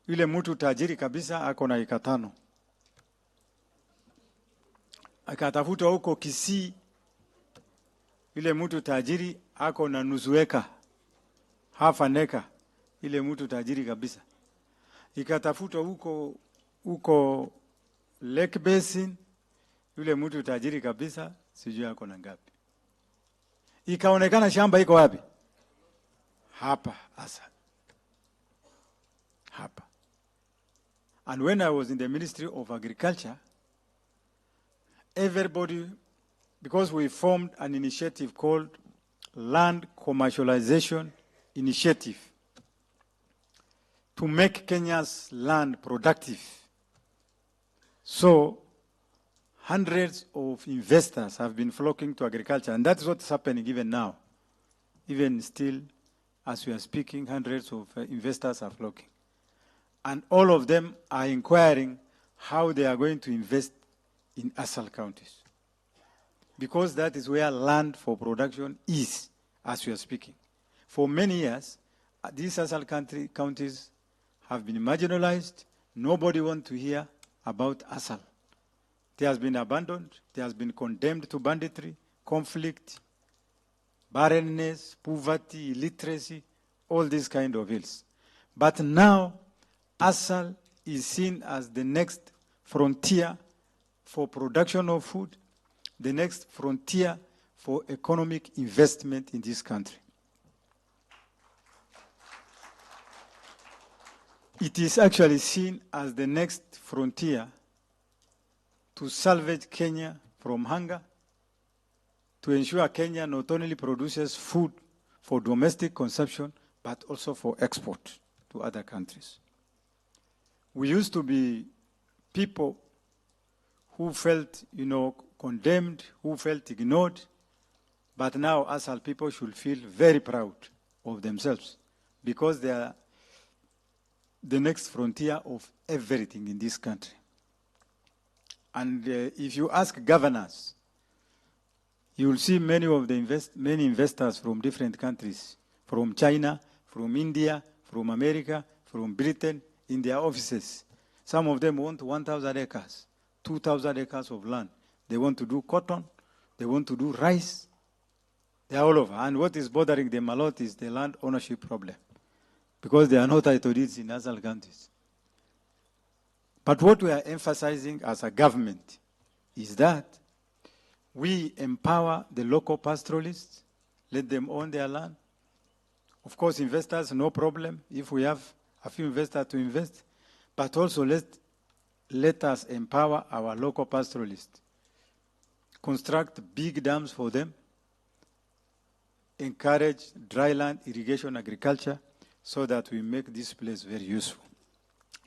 yule mtu tajiri kabisa ako na eka 5. Akatafutwa huko Kisii, yule mtu tajiri ako na nusu eka, half an acre, yule mtu tajiri kabisa. Ikatafutwa huko Lake Basin, yule mtu tajiri kabisa, sijui ako na ngapi. Ikaonekana shamba iko wapi? Hapa asa. Hapa. And when I was in the Ministry of Agriculture, everybody, because we formed an initiative called Land Commercialization Initiative to make Kenya's land productive. So hundreds of investors have been flocking to agriculture, and that's what's happening even now. Even still, as we are speaking, hundreds of investors are flocking. And all of them are inquiring how they are going to invest in ASAL counties, because that is where land for production is, as we are speaking. For many years, these ASAL counties have been marginalized. Nobody wants to hear about ASAL. It has been abandoned. It has been condemned to banditry, conflict, barrenness, poverty, illiteracy, all these kind of ills. But now, ASAL is seen as the next frontier for production of food, the next frontier for economic investment in this country. It is actually seen as the next frontier to salvage Kenya from hunger, to ensure Kenya not only produces food for domestic consumption, but also for export to other countries. We used to be people who felt, condemned, who felt ignored, but now ASAL people should feel very proud of themselves, because they are the next frontier of everything in this country. And if you ask governors, you will see many of the many investors from different countries, from China, from India, from America, from Britain, in their offices. Some of them want 1,000 acres, 2,000 acres of land. They want to do cotton, they want to do rice. They are all over. And what is bothering them a lot is the land ownership problem, because there are no title deeds in ASAL counties. But what we are emphasizing as a government is that we empower the local pastoralists, let them own their land. Of course, investors, no problem if we have a few investors to invest, but also let us empower our local pastoralists, construct big dams for them, encourage dryland irrigation agriculture, so that we make this place very useful.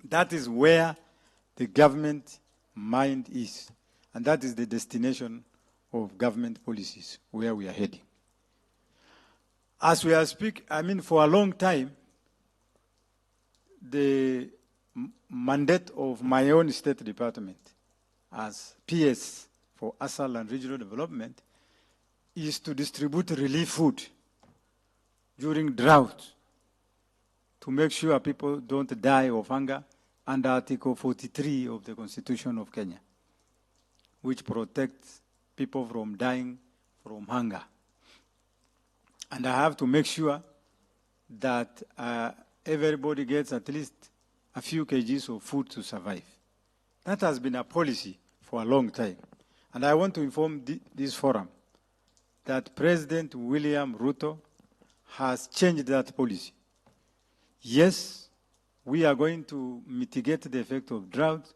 That is where the government mind is, and that is the destination of government policies, where we are heading. As we are speaking, for a long time, the mandate of my own state department as PS for ASAL and regional development is to distribute relief food during drought, to make sure people don't die of hunger under Article 43 of the Constitution of Kenya, which protects people from dying from hunger. And I have to make sure that everybody gets at least a few kgs of food to survive. That has been a policy for a long time. And I want to inform this forum that President William Ruto has changed that policy. Yes, we are going to mitigate the effect of drought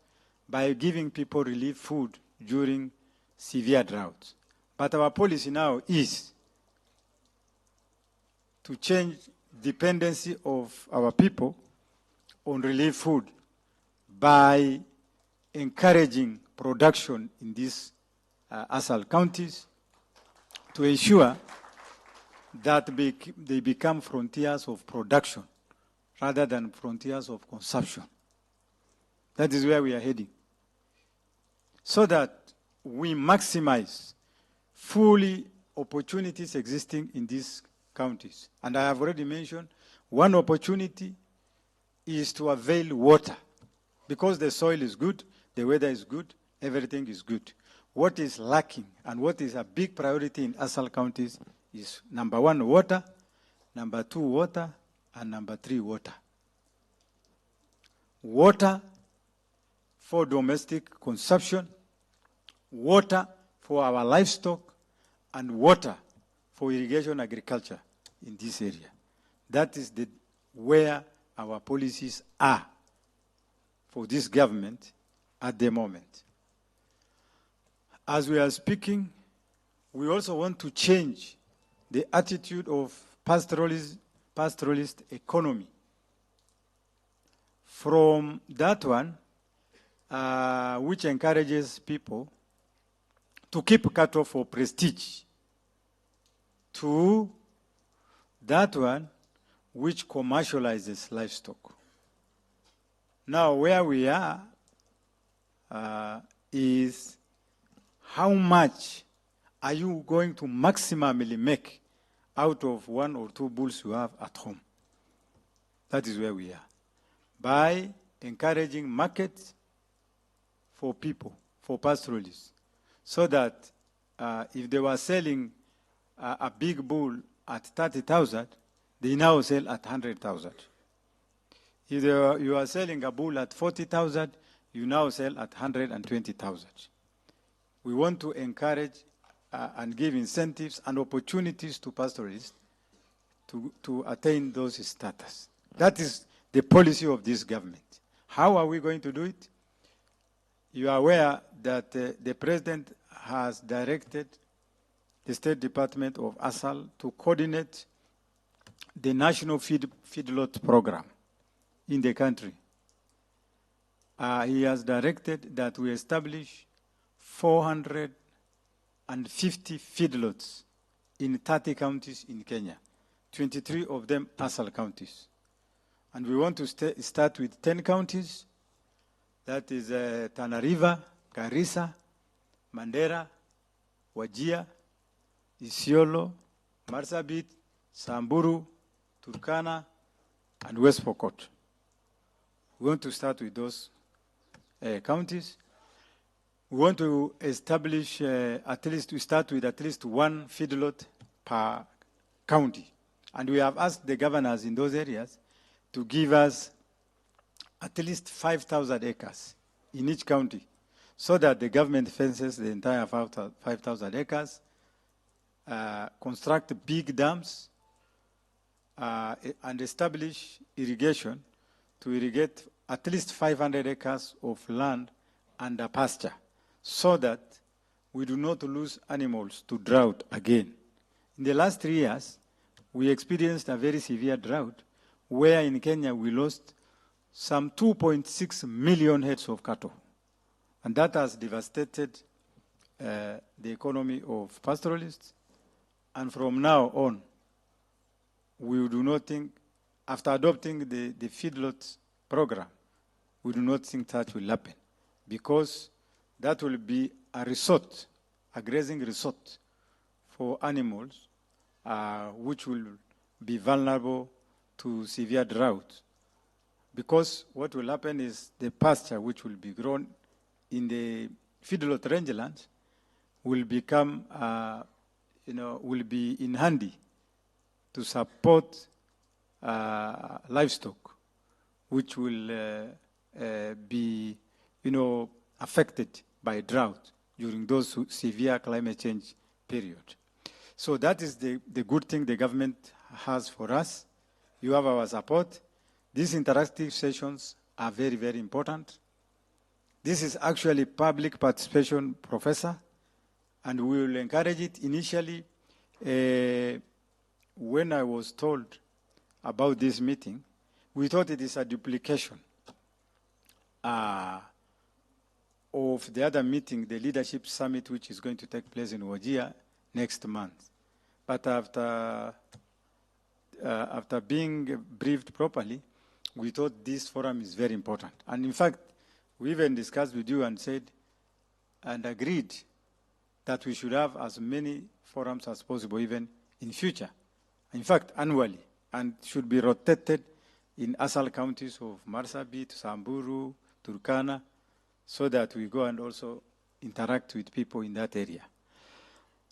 by giving people relief food during severe droughts. But our policy now is to change dependency of our people on relief food by encouraging production in these ASAL counties, to ensure that they become frontiers of production rather than frontiers of consumption. That is where we are heading. So that we maximize fully opportunities existing in these counties. And I have already mentioned one opportunity is to avail water. Because the soil is good, the weather is good, everything is good. What is lacking and what is a big priority in ASAL counties is number 1, water, number 2, water, and number 3, water. Water for domestic consumption, water for our livestock, and water for irrigation agriculture in this area. That is where our policies are for this government at the moment. As we are speaking, we also want to change the attitude of pastoralist economy from that one which encourages people to keep cattle for prestige to that one which commercializes livestock. Now, where we are is how much are you going to maximally make out of 1 or 2 bulls you have at home? That is where we are. By encouraging markets for people, for pastoralists, so that if they were selling a big bull at 30,000, they now sell at 100,000. If you are selling a bull at 40,000, you now sell at 120,000. We want to encourage and give incentives and opportunities to pastoralists to attain those status. That is the policy of this government. How are we going to do it? You are aware that the President has directed the State Department of ASAL to coordinate the National Feedlot Program in the country. He has directed that we establish 450 feedlots in 30 counties in Kenya, 23 of them ASAL counties. And we want to start with 10 counties, that is Tana River, Garissa, Mandera, Wajir, Isiolo, Marsabit, Samburu, Turkana, and West Pokot. We want to start with those counties. We want to establish to start with at least 1 feedlot per county. And we have asked the governors in those areas to give us at least 5,000 acres in each county, so that the government fences the entire 5,000 acres, construct big dams, and establish irrigation to irrigate at least 500 acres of land under pasture, so that we do not lose animals to drought again. In the last 3 years, we experienced a very severe drought, where in Kenya we lost some 2.6 million heads of cattle. And that has devastated the economy of pastoralists. And from now on, we do not think, after adopting the feedlot program, we do not think that will happen, because that will be a resort, a grazing resort for animals which will be vulnerable to severe drought. Because what will happen is the pasture which will be grown in the feedlot rangelands will become, will be in handy to support livestock, which will be, affected by drought during those severe climate change period. So that is the good thing the government has for us. You have our support. These interactive sessions are very, very important. This is actually public participation, Professor, and we will encourage it. Initially, when I was told about this meeting, we thought it is a duplication of the other meeting, the Leadership Summit, which is going to take place in Wajir next month. But after being briefed properly, we thought this forum is very important. And in fact, we even discussed with you and said and agreed that we should have as many forums as possible even in future. In fact, annually, and should be rotated in ASAL counties of Marsabit, Samburu, Turkana, so that we go and also interact with people in that area.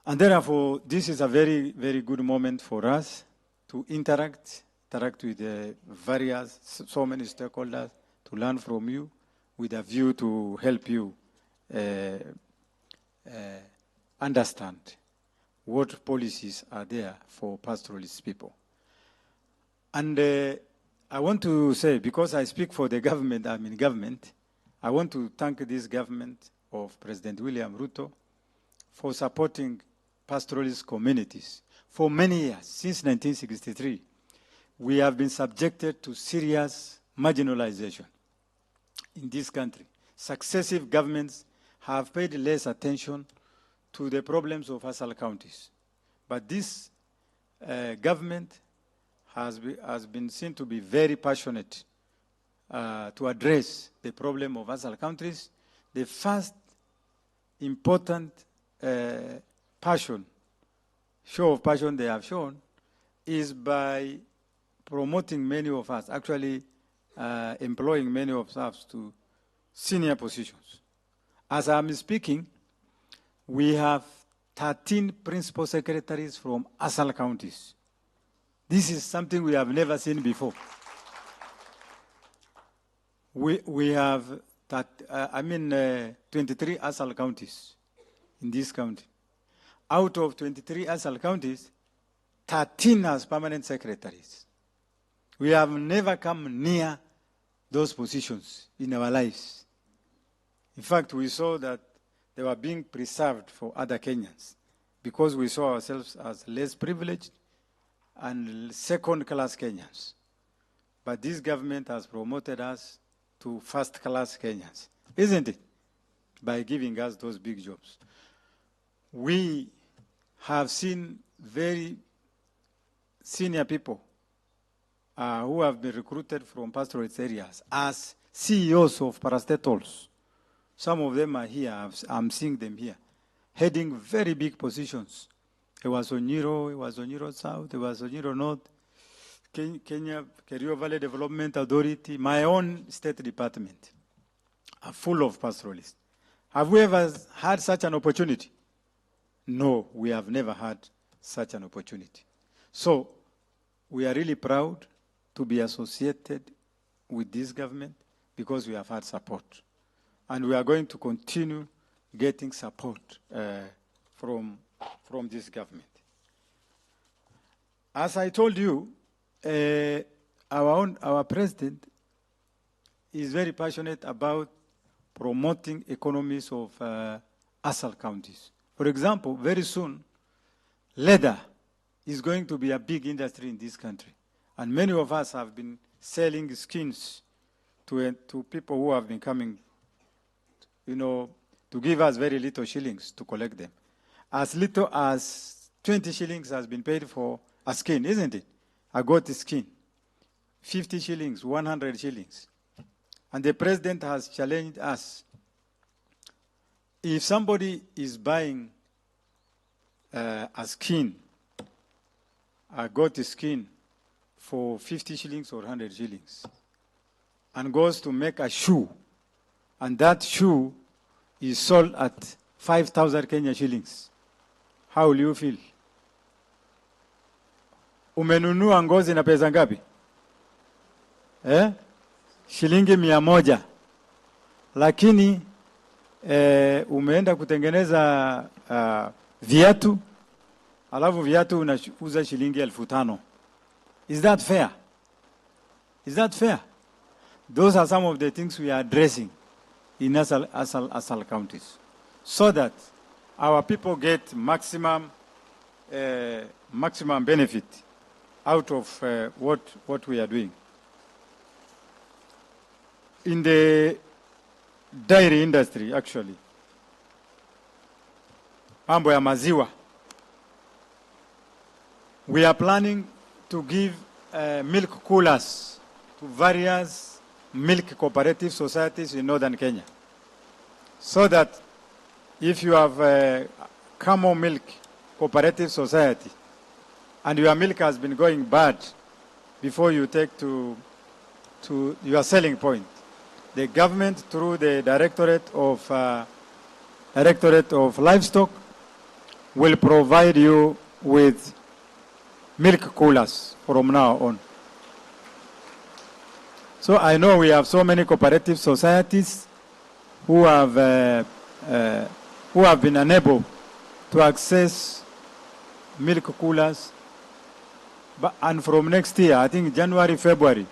And therefore, this is a very, very good moment for us to interact with various, so many stakeholders, to learn from you with a view to help you understand what policies are there for pastoralist people. And I want to say, because I speak for the government, I'm in government, I want to thank this government of President William Ruto for supporting pastoralist communities. For many years, since 1963, we have been subjected to serious marginalization in this country. Successive governments have paid less attention to the problems of ASAL counties. But this government has been seen to be very passionate to address the problem of ASAL counties. The first important show of passion they have shown is by promoting many of us, actually employing many of us to senior positions. As I'm speaking, we have 13 principal secretaries from ASAL counties. This is something we have never seen before. We have 23 ASAL counties in this county. Out of 23 ASAL counties, 13 as permanent secretaries. We have never come near those positions in our lives. In fact, we saw that they were being preserved for other Kenyans because we saw ourselves as less privileged and second-class Kenyans. But this government has promoted us to first-class Kenyans, isn't it? By giving us those big jobs. We have seen very senior people who have been recruited from pastoralist areas as CEOs of parastatals. Some of them are here, I'm seeing them here, heading very big positions. It was Onyiro South, it was Onyiro North, Kenya Kerio Valley Development Authority, my own state department are full of pastoralists. Have we ever had such an opportunity? No, we have never had such an opportunity. So we are really proud to be associated with this government because we have had support. And we are going to continue getting support from this government. As I told you, our president is very passionate about promoting economies of ASAL counties. For example, very soon, leather is going to be a big industry in this country. And many of us have been selling skins to people who have been coming, to give us very little shillings to collect them. As little as 20 shillings has been paid for a skin, isn't it? A goat skin. 50 shillings, 100 shillings. And the president has challenged us. If somebody is buying a skin, a goat skin, for 50 shillings or 100 shillings, and goes to make a shoe, and that shoe is sold at 5,000 Kenya shillings, how will you feel? Umenunua ngozi na pesa ngapi? Shilingi 100. Lakini umeenda kutengeneza viatu, alafu viatu unauza shilingi 5,000. Is that fair? Is that fair? Those are some of the things we are addressing in ASAL counties, so that our people get maximum benefit out of what we are doing. In the dairy industry, actually, mambo ya maziwa, We are planning to give milk coolers to various milk cooperative societies in northern Kenya, so that if you have a Camel Milk Cooperative Society and your milk has been going bad before you take to your selling point, the government through the Directorate of Livestock will provide you with milk coolers from now on. So I know we have so many cooperative societies who have been unable to access milk coolers. And from next year, I think January, February,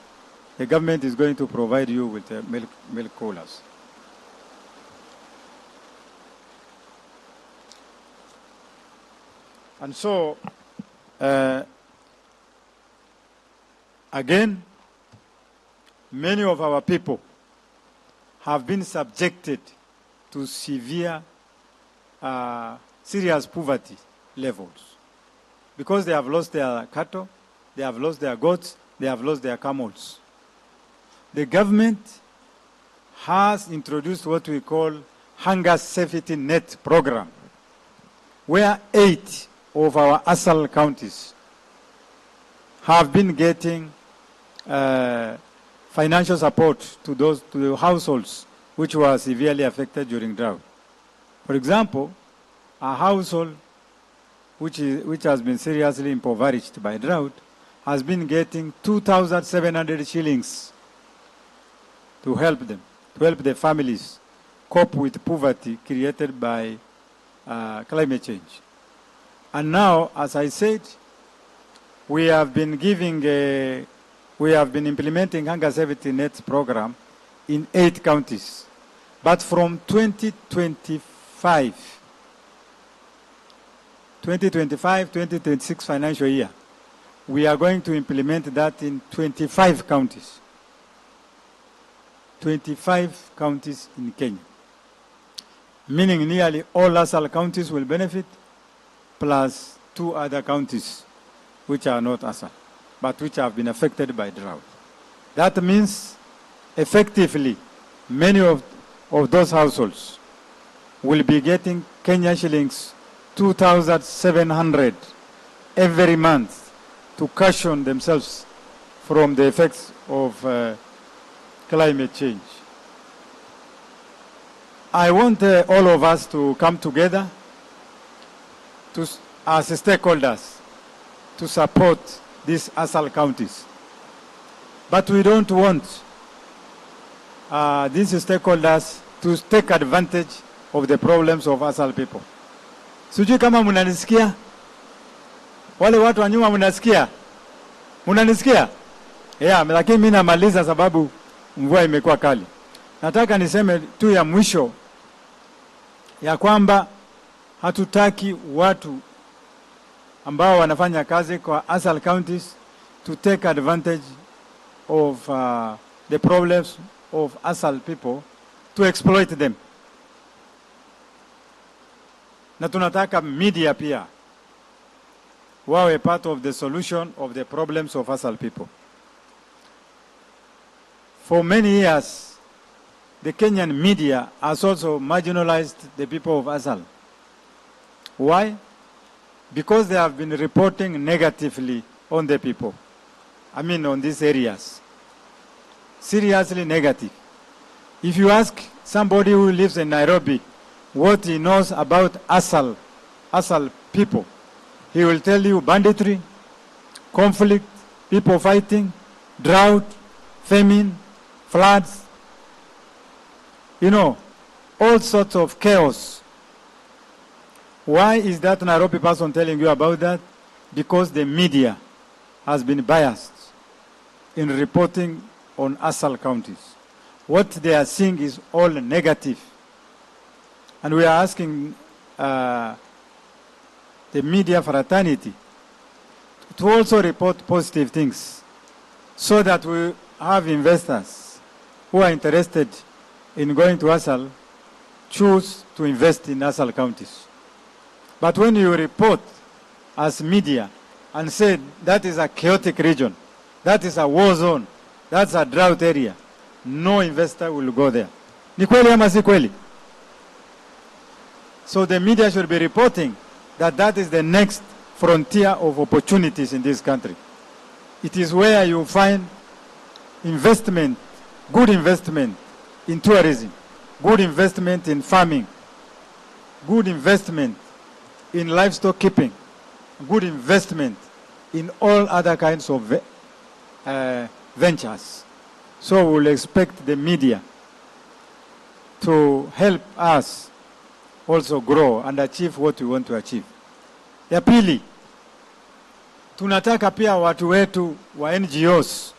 the government is going to provide you with milk coolers. And so, again, many of our people have been subjected to severe, serious poverty levels because they have lost their cattle, they have lost their goats, they have lost their camels. The government has introduced what we call hunger safety net program, where 8 of our ASAL counties have been getting financial support to the households which were severely affected during drought. For example, a household which has been seriously impoverished by drought has been getting 2,700 shillings to help them, to help the families cope with poverty created by climate change. And now, as I said, we have been implementing hunger safety net program in 8 counties. But from 2025-2026 financial year, we are going to implement that in 25 counties. 25 counties in Kenya. Meaning nearly all ASAL counties will benefit, plus 2 other counties which are not ASAL, but which have been affected by drought. That means, effectively, many of those households will be getting Kenya shillings 2,700 every month to cushion themselves from the effects of climate change. I want all of us to come together as stakeholders to support these ASAL counties. But we don't want these stakeholders to take advantage of the problems of ASAL people. Sijui kama mnanisikia? Wale watu wa nyuma mnasikia? Mnanisikia? Yeah, lakini mimi namaliza sababu mvua imekuwa kali. Nataka niseme tu ya mwisho ya kwamba hatutaki watu ambao wanafanya kazi kwa ASAL counties to take advantage of the problems of ASAL people to exploit them. Na tunataka media pia wawe part of the solution of the problems of ASAL people. For many years, the Kenyan media has also marginalized the people of ASAL. Why? Because they have been reporting negatively on the people. I mean, on these areas. Seriously negative. If you ask somebody who lives in Nairobi what he knows about ASAL people, he will tell you banditry, conflict, people fighting, drought, famine, floods, you know, all sorts of chaos. Why is that Nairobi person telling you about that? Because the media has been biased in reporting on ASAL counties. What they are seeing is all negative. And we are asking the media fraternity to also report positive things so that we have investors who are interested in going to ASAL choose to invest in ASAL counties. But when you report as media and said that is a chaotic region, that is a war zone, that's a drought area, no investor will go there. Ni kweli ama si kweli? So the media should be reporting that that is the next frontier of opportunities in this country. It is where you find investment, good investment in tourism, good investment in farming, good investment in livestock keeping, good investment in all other kinds of ventures. So we'll expect the media to help us also grow and achieve what we want to achieve. Ya pili, tunataka pia watu wetu wa NGOs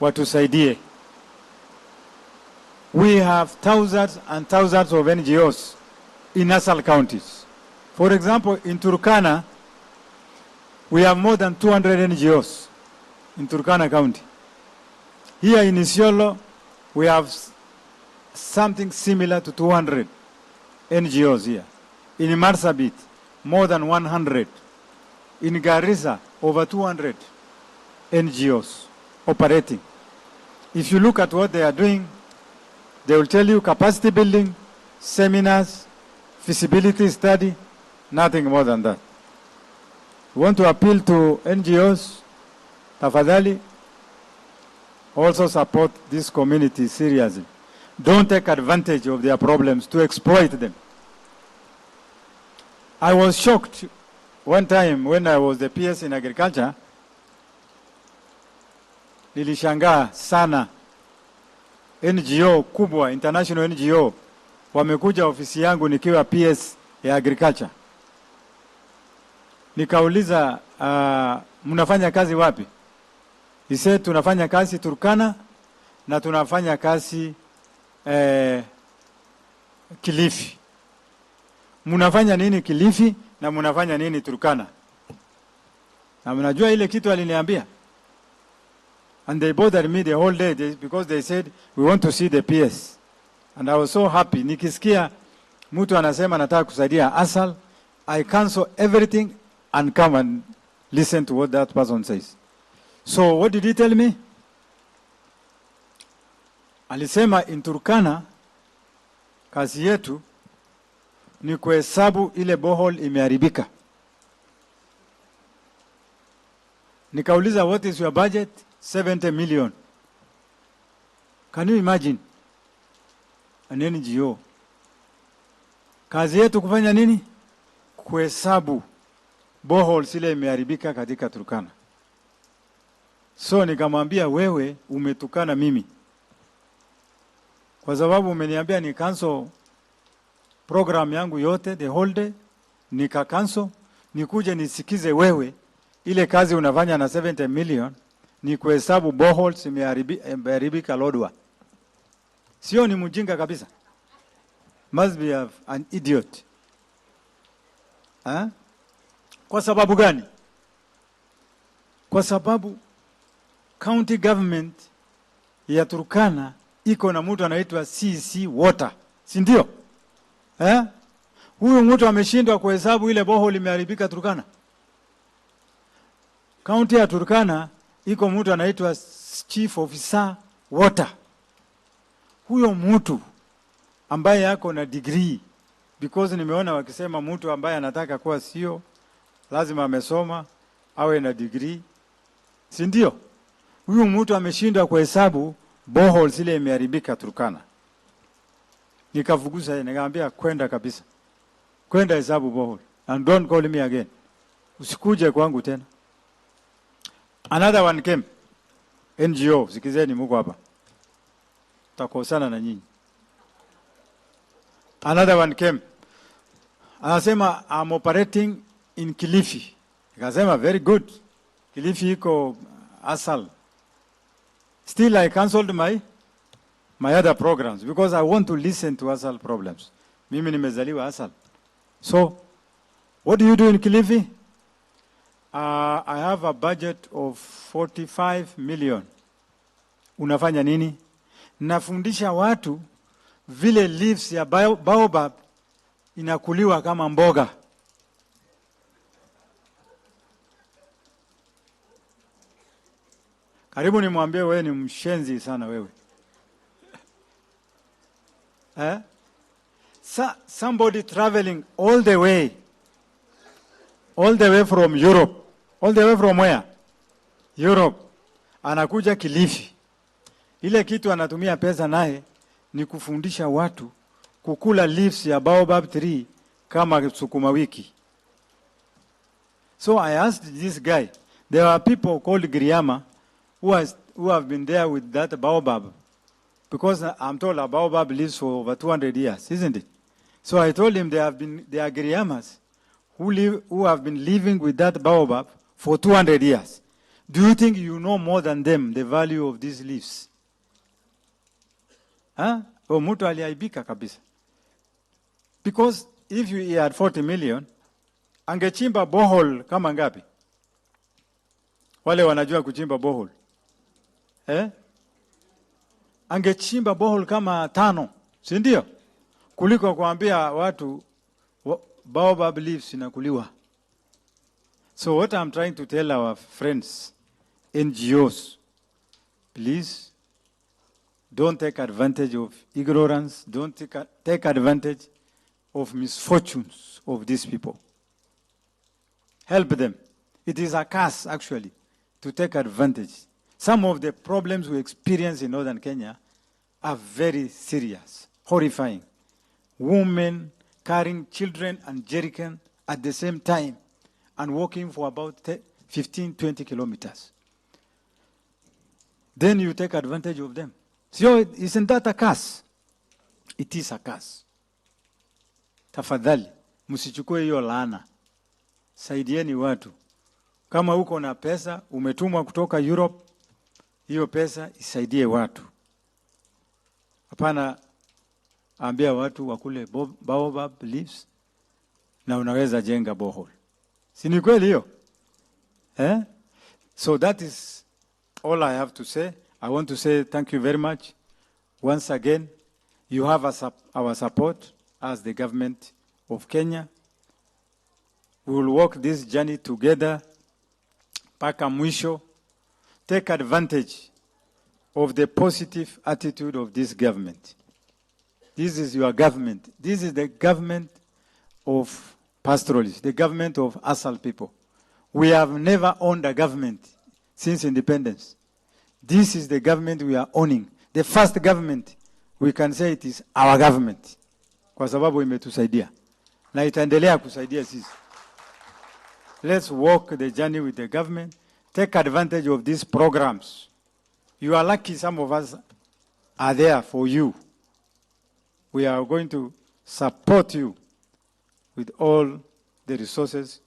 watusaidie. We have thousands and thousands of NGOs in ASAL counties. For example, in Turkana, we have more than 200 NGOs in Turkana County. Here in Isiolo, we have something similar to 200 NGOs here. In Marsabit, more than 100. In Garissa, over 200 NGOs operating. If you look at what they are doing, they will tell you capacity building, seminars, feasibility study, nothing more than that. We want to appeal to NGOs, tafadhali, also support this community seriously. Don't take advantage of their problems to exploit them. I was shocked one time when I was the PS in agriculture. Nilishangaa sana. NGO kubwa, international NGO, wamekuja ofisi yangu nikiwa PS ya agriculture. Nikauliza, mnafanya kazi wapi? He said, tunafanya kazi Turkana na tunafanya kazi Kilifi. Mnafanya nini Kilifi na mnafanya nini Turkana? Na mnajua ile kitu aliniambia? And they bothered me the whole day because they said, we want to see the PS. And I was so happy. Nikisikia mtu anasema nataka kusaidia ASAL, I cancel everything and come and listen to what that person says. So what did he tell me? Alisema in Turkana, kazi yetu ni kuhesabu ile borehole imeharibika. Nikauliza, what is your budget? 70 million. Can you imagine? An NGO. Kazi yetu kufanya nini? Kuhesabu borehole ile imeharibika katika Turkana. So nikamwambia, wewe umetukana mimi. Kwa sababu umeniambia ni cancel program yangu yote the whole day, nika cancel, nikuje nisikize wewe ile kazi unafanya na 70 million ni kuhesabu boreholes imeharibika Lodwa. Sio ni mjinga kabisa? Must be an idiot. Kwa sababu gani? Kwa sababu county government ya Turkana iko na mtu anaitwa CC Water. Si ndio? Huyu mtu ameshindwa kuhesabu ile borehole imeharibika Turkana. County ya Turkana iko mtu anaitwa Chief Officer Water. Huyo mtu ambaye yako na degree, because nimeona wakisema mtu ambaye anataka kuwa sio lazima amesoma awe na degree. Si ndio? Huyu mtu ameshindwa kuhesabu boreholes ile imeharibika Turkana. Nikafugusa yeye, nikamwambia kwenda kabisa. Kwenda hesabu borehole and don't call me again. Usikuje kwangu tena. Another one came. NGO, sikizeni mko hapa. Takosana na nyinyi. Another one came. Anasema, I'm operating in Kilifi. Nikasema, very good. Kilifi iko ASAL. Still I cancelled my other programs because I want to listen to ASAL problems. Mimi nimezaliwa ASAL. So, what do you do in Kilifi? I have a budget of 45 million. Unafanya nini? Nafundisha watu vile leaves ya baobab inakuliwa kama mboga. Karibu nimwambie wewe ni mshenzi sana wewe. Somebody traveling all the way from Europe. All the way from where? Europe. Anakuja Kilifi. Ile kitu anatumia pesa naye ni kufundisha watu kukula leaves ya baobab tree kama sukuma wiki. So I asked this guy, there are people called Griama who have been there with that baobab, because I'm told a baobab lives for over 200 years, isn't it? So I told him there are Griamas who have been living with that baobab for 200 years. Do you think you know more than them the value of these leaves? Mtu aliaibika kabisa. Because if he had 40 million, angechimba borehole kama ngapi? Wale wanajua kuchimba borehole. Angechimba borehole kama 5, si ndio? Kuliko kuambia watu baobab leaves inakuliwa. So what I'm trying to tell our friends, NGOs, please don't take advantage of ignorance, don't take advantage of misfortunes of these people. Help them. It is a curse, actually, to take advantage. Some of the problems we experience in northern Kenya are very serious, horrifying. Women carrying children and jerrycan at the same time and walking for about 15, 20 kilometers. Then you take advantage of them. So isn't that a curse? It is a curse. Tafadhali, msichukue hiyo laana. Saidieni watu. Kama uko na pesa, umetumwa kutoka Europe, hiyo pesa isaidie watu. Hapana ambia watu wakule baobab leaves na unaweza jenga borehole. Si ni kweli hiyo? So that is all I have to say. I want to say thank you very much. Once again, you have our support as the government of Kenya. We will walk this journey together. Paka mwisho. Take advantage of the positive attitude of this government. This is your government. This is the government of pastoralists, the government of ASAL people. We have never owned a government since independence. This is the government we are owning. The first government, we can say it is our government. Kwa sababu imetusaidia. Na itaendelea kusaidia sisi. Let's walk the journey with the government. Take advantage of these programs. You are lucky some of us are there for you. We are going to support you with all the resources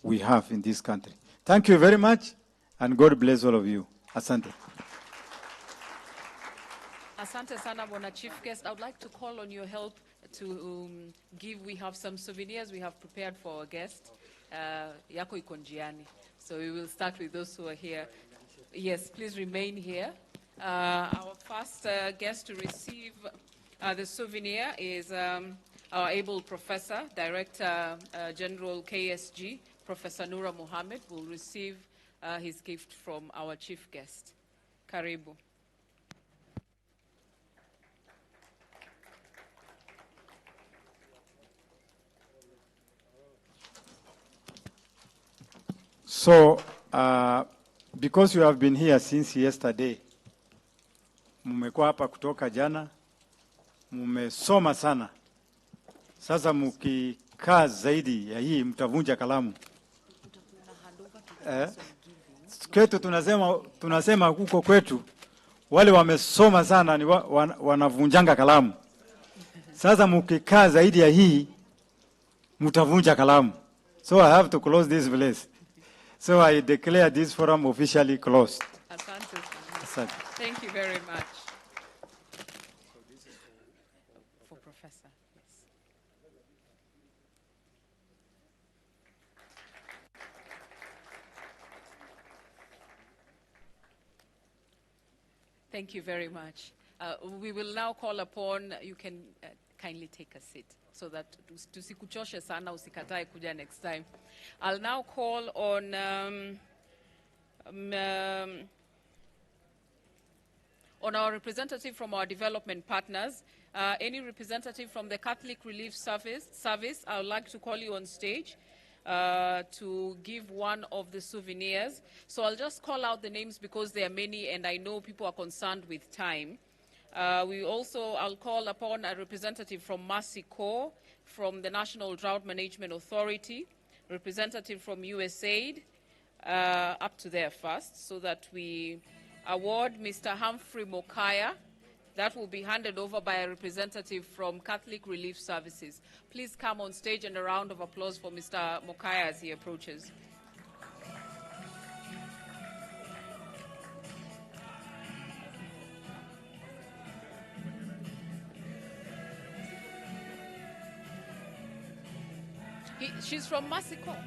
we have in this country. Thank you very much, and God bless all of you. Asante. Asante sana, Bwana Chief Guest. I would like to call on your help to give. We have some souvenirs we have prepared for our guest. Yako iko njiani. So we will start with those who are here. Yes, please remain here. Our first guest to receive the souvenir is our able professor, Director General KSG, Professor Noura Mohammed, will receive his gift from our chief guest. Karibu. So, because you have been here since yesterday, mmekuwa hapa kutoka jana, mmesoma sana. Sasa mkikaa zaidi ya hii mtavunja kalamu. Kwetu tunasema huko kwetu wale wamesoma sana ni wanavunjanga kalamu. Sasa mkikaa zaidi ya hii mtavunja kalamu. So I have to close this place. So I declare this forum officially closed. Asante. Thank you very much. So this is for Professor. Yes. Thank you very much. We will now call upon, you can kindly take a seat so that tusikuchoshe sana, usikatae kuja next time. I'll now call on on our representative from our development partners. Any representative from the Catholic Relief Service, I would like to call you on stage to give one of the souvenirs. So I'll just call out the names because there are many and I know people are concerned with time. I'll call upon a representative from Mercy Corps, from the National Drought Management Authority, representative from USAID, up to there first, so that we award Mr. Humphrey Mokaya. That will be handed over by a representative from Catholic Relief Services. Please come on stage and a round of applause for Mr. Mokaya as he approaches. She's from Mercy Corps.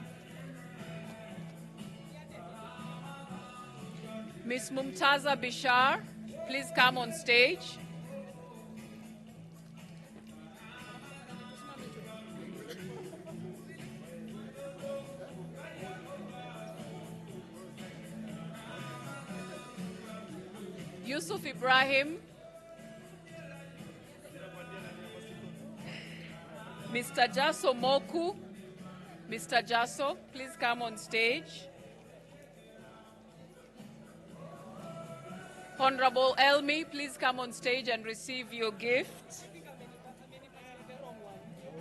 Miss Mumtaza Bishar, please come on stage. Yusuf Ibrahim. Mr. Jaso Moku. Mr. Jaso, please come on stage. Honorable Elmi, please come on stage and receive your gift.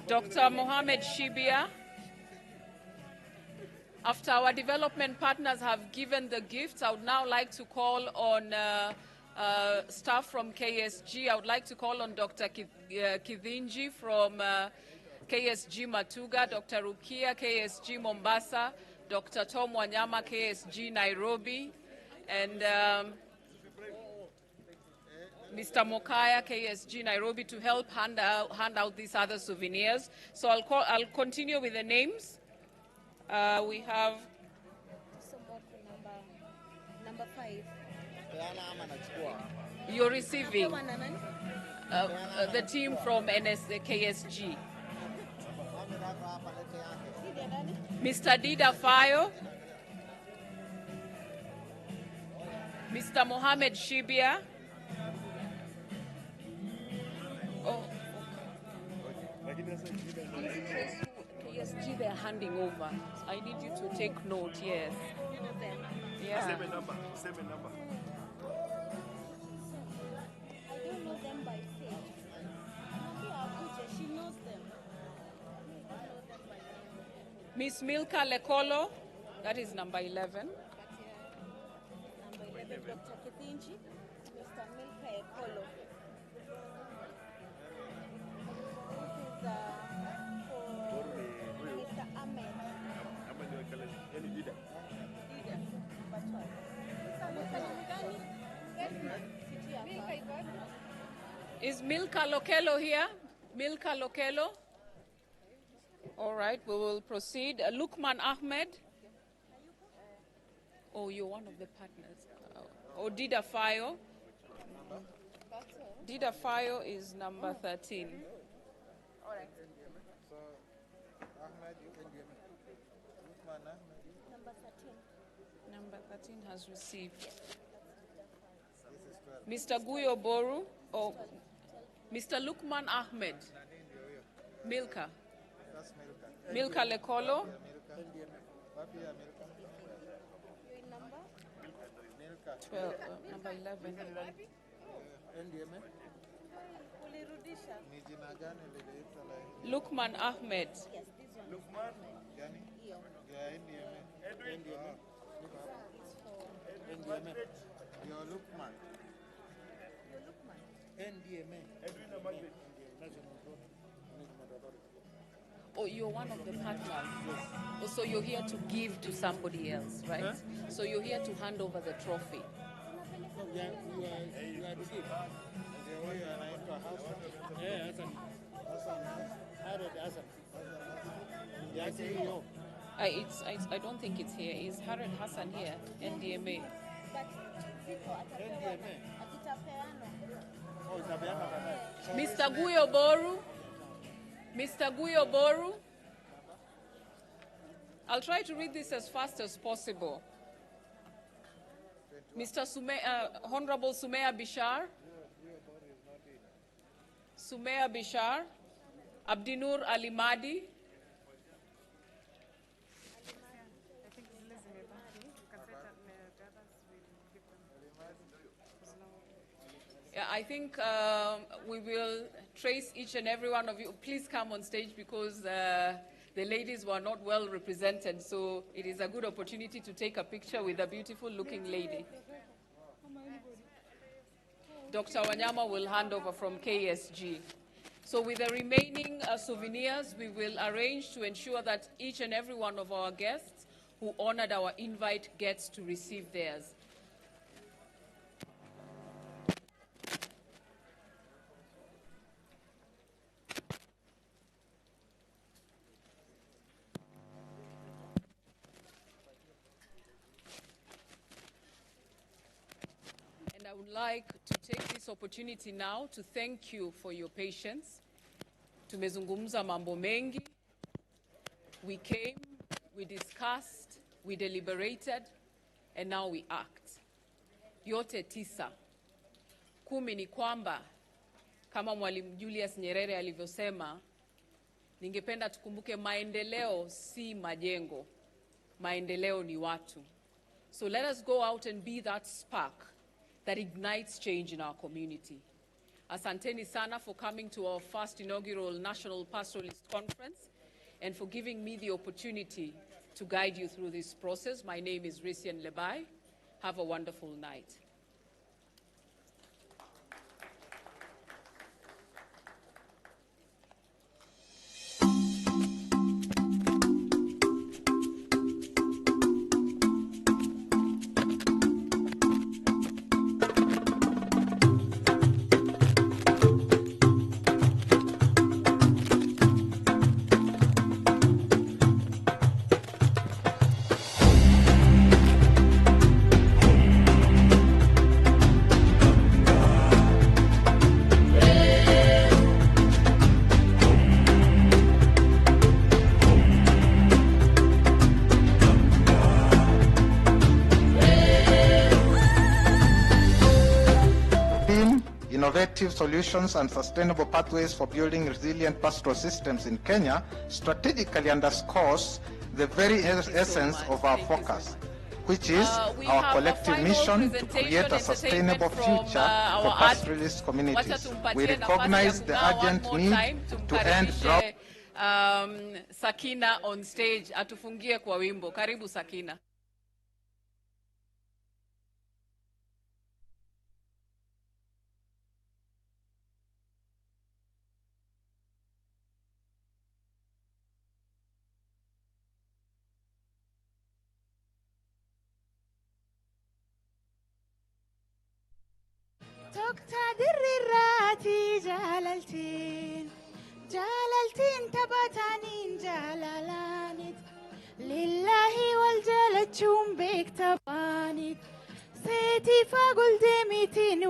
Dr. Mohammed Shibia. After our development partners have given the gifts, I would now like to call on staff from KSG. I would like to call on Dr. Kithinji from KSG Matuga, Dr. Rukia, KSG Mombasa, Dr. Tom Wanyama, KSG Nairobi, and Mr. Mokaya, KSG Nairobi, to help hand out these other souvenirs. So I'll continue with the names. We have number 5. You're receiving the team from KSG. Mr. Dida Fayo, Mr. Mohammed Shibia. Oh, KSG, they're handing over. I need you to take note, yes. Yeah. Same number. I don't know them by face. She knows them. Miss Milka Lekolo, that is number 11. Number 11, Dr. Kithinji, Mr. Milka Lekolo. This is for Mr. Ahmed. Is Milka Lokelo here? Milka Lokelo? All right, we will proceed. Lukman Ahmed. Oh, you're one of the partners. Oh, Dida Fayo. Dida Fayo is number 13. All right. So, Ahmed, you can give me. Lukman Ahmed. Number 13. Number 13 has received. Mr. Guyo Boru, or Mr. Lukman Ahmed. Milka. Milka Lekolo. Number? 12, number 11. Lukman Ahmed. Yes, this one. Lukman? Your Lukman. NDMA. Oh, you're one of the partners. Oh, so you're here to give to somebody else, right? Huh? So you're here to hand over the trophy. No, you are to give. I don't think it's here. Is Harad Hassan here? NDMA. Mr. Guyo Boru. Mr. Guyo Boru. I'll try to read this as fast as possible. Honorable Sumaya Bishar. Sumaya Bishar. Abdinur Ali Mahdi. Yeah, I think we will trace each and every one of you. Please come on stage because the ladies were not well represented, so it is a good opportunity to take a picture with a beautiful looking lady. Dr. Wanyama will hand over from KSG. So with the remaining souvenirs, we will arrange to ensure that each and every one of our guests who honored our invite gets to receive theirs. And I would like to take this opportunity now to thank you for your patience. Tumezungumza mambo mengi. We came, we discussed, we deliberated, and now we act. Yote tisa. 10 ni kwamba, kama Mwalimu Julius Nyerere alivyosema, ningependa tukumbuke maendeleo si majengo. Maendeleo ni watu. So let us go out and be that spark that ignites change in our community. Asanteni sana for coming to our first inaugural National Pastoralist Conference and for giving me the opportunity to guide you through this process. My name is Risian Lebai. Have a wonderful night. Innovative solutions and sustainable pathways for building resilient pastoral systems in Kenya strategically underscores the very essence of our focus, which is our collective mission to create a sustainable future for pastoralist communities. We recognize the urgent need to end drought. Sakina on stage atufungie kwa wimbo. Karibu Sakina. تقتدر جلالتين تبتانين جلالانت لله والجلال بك تبانت سيتي فقل دميتين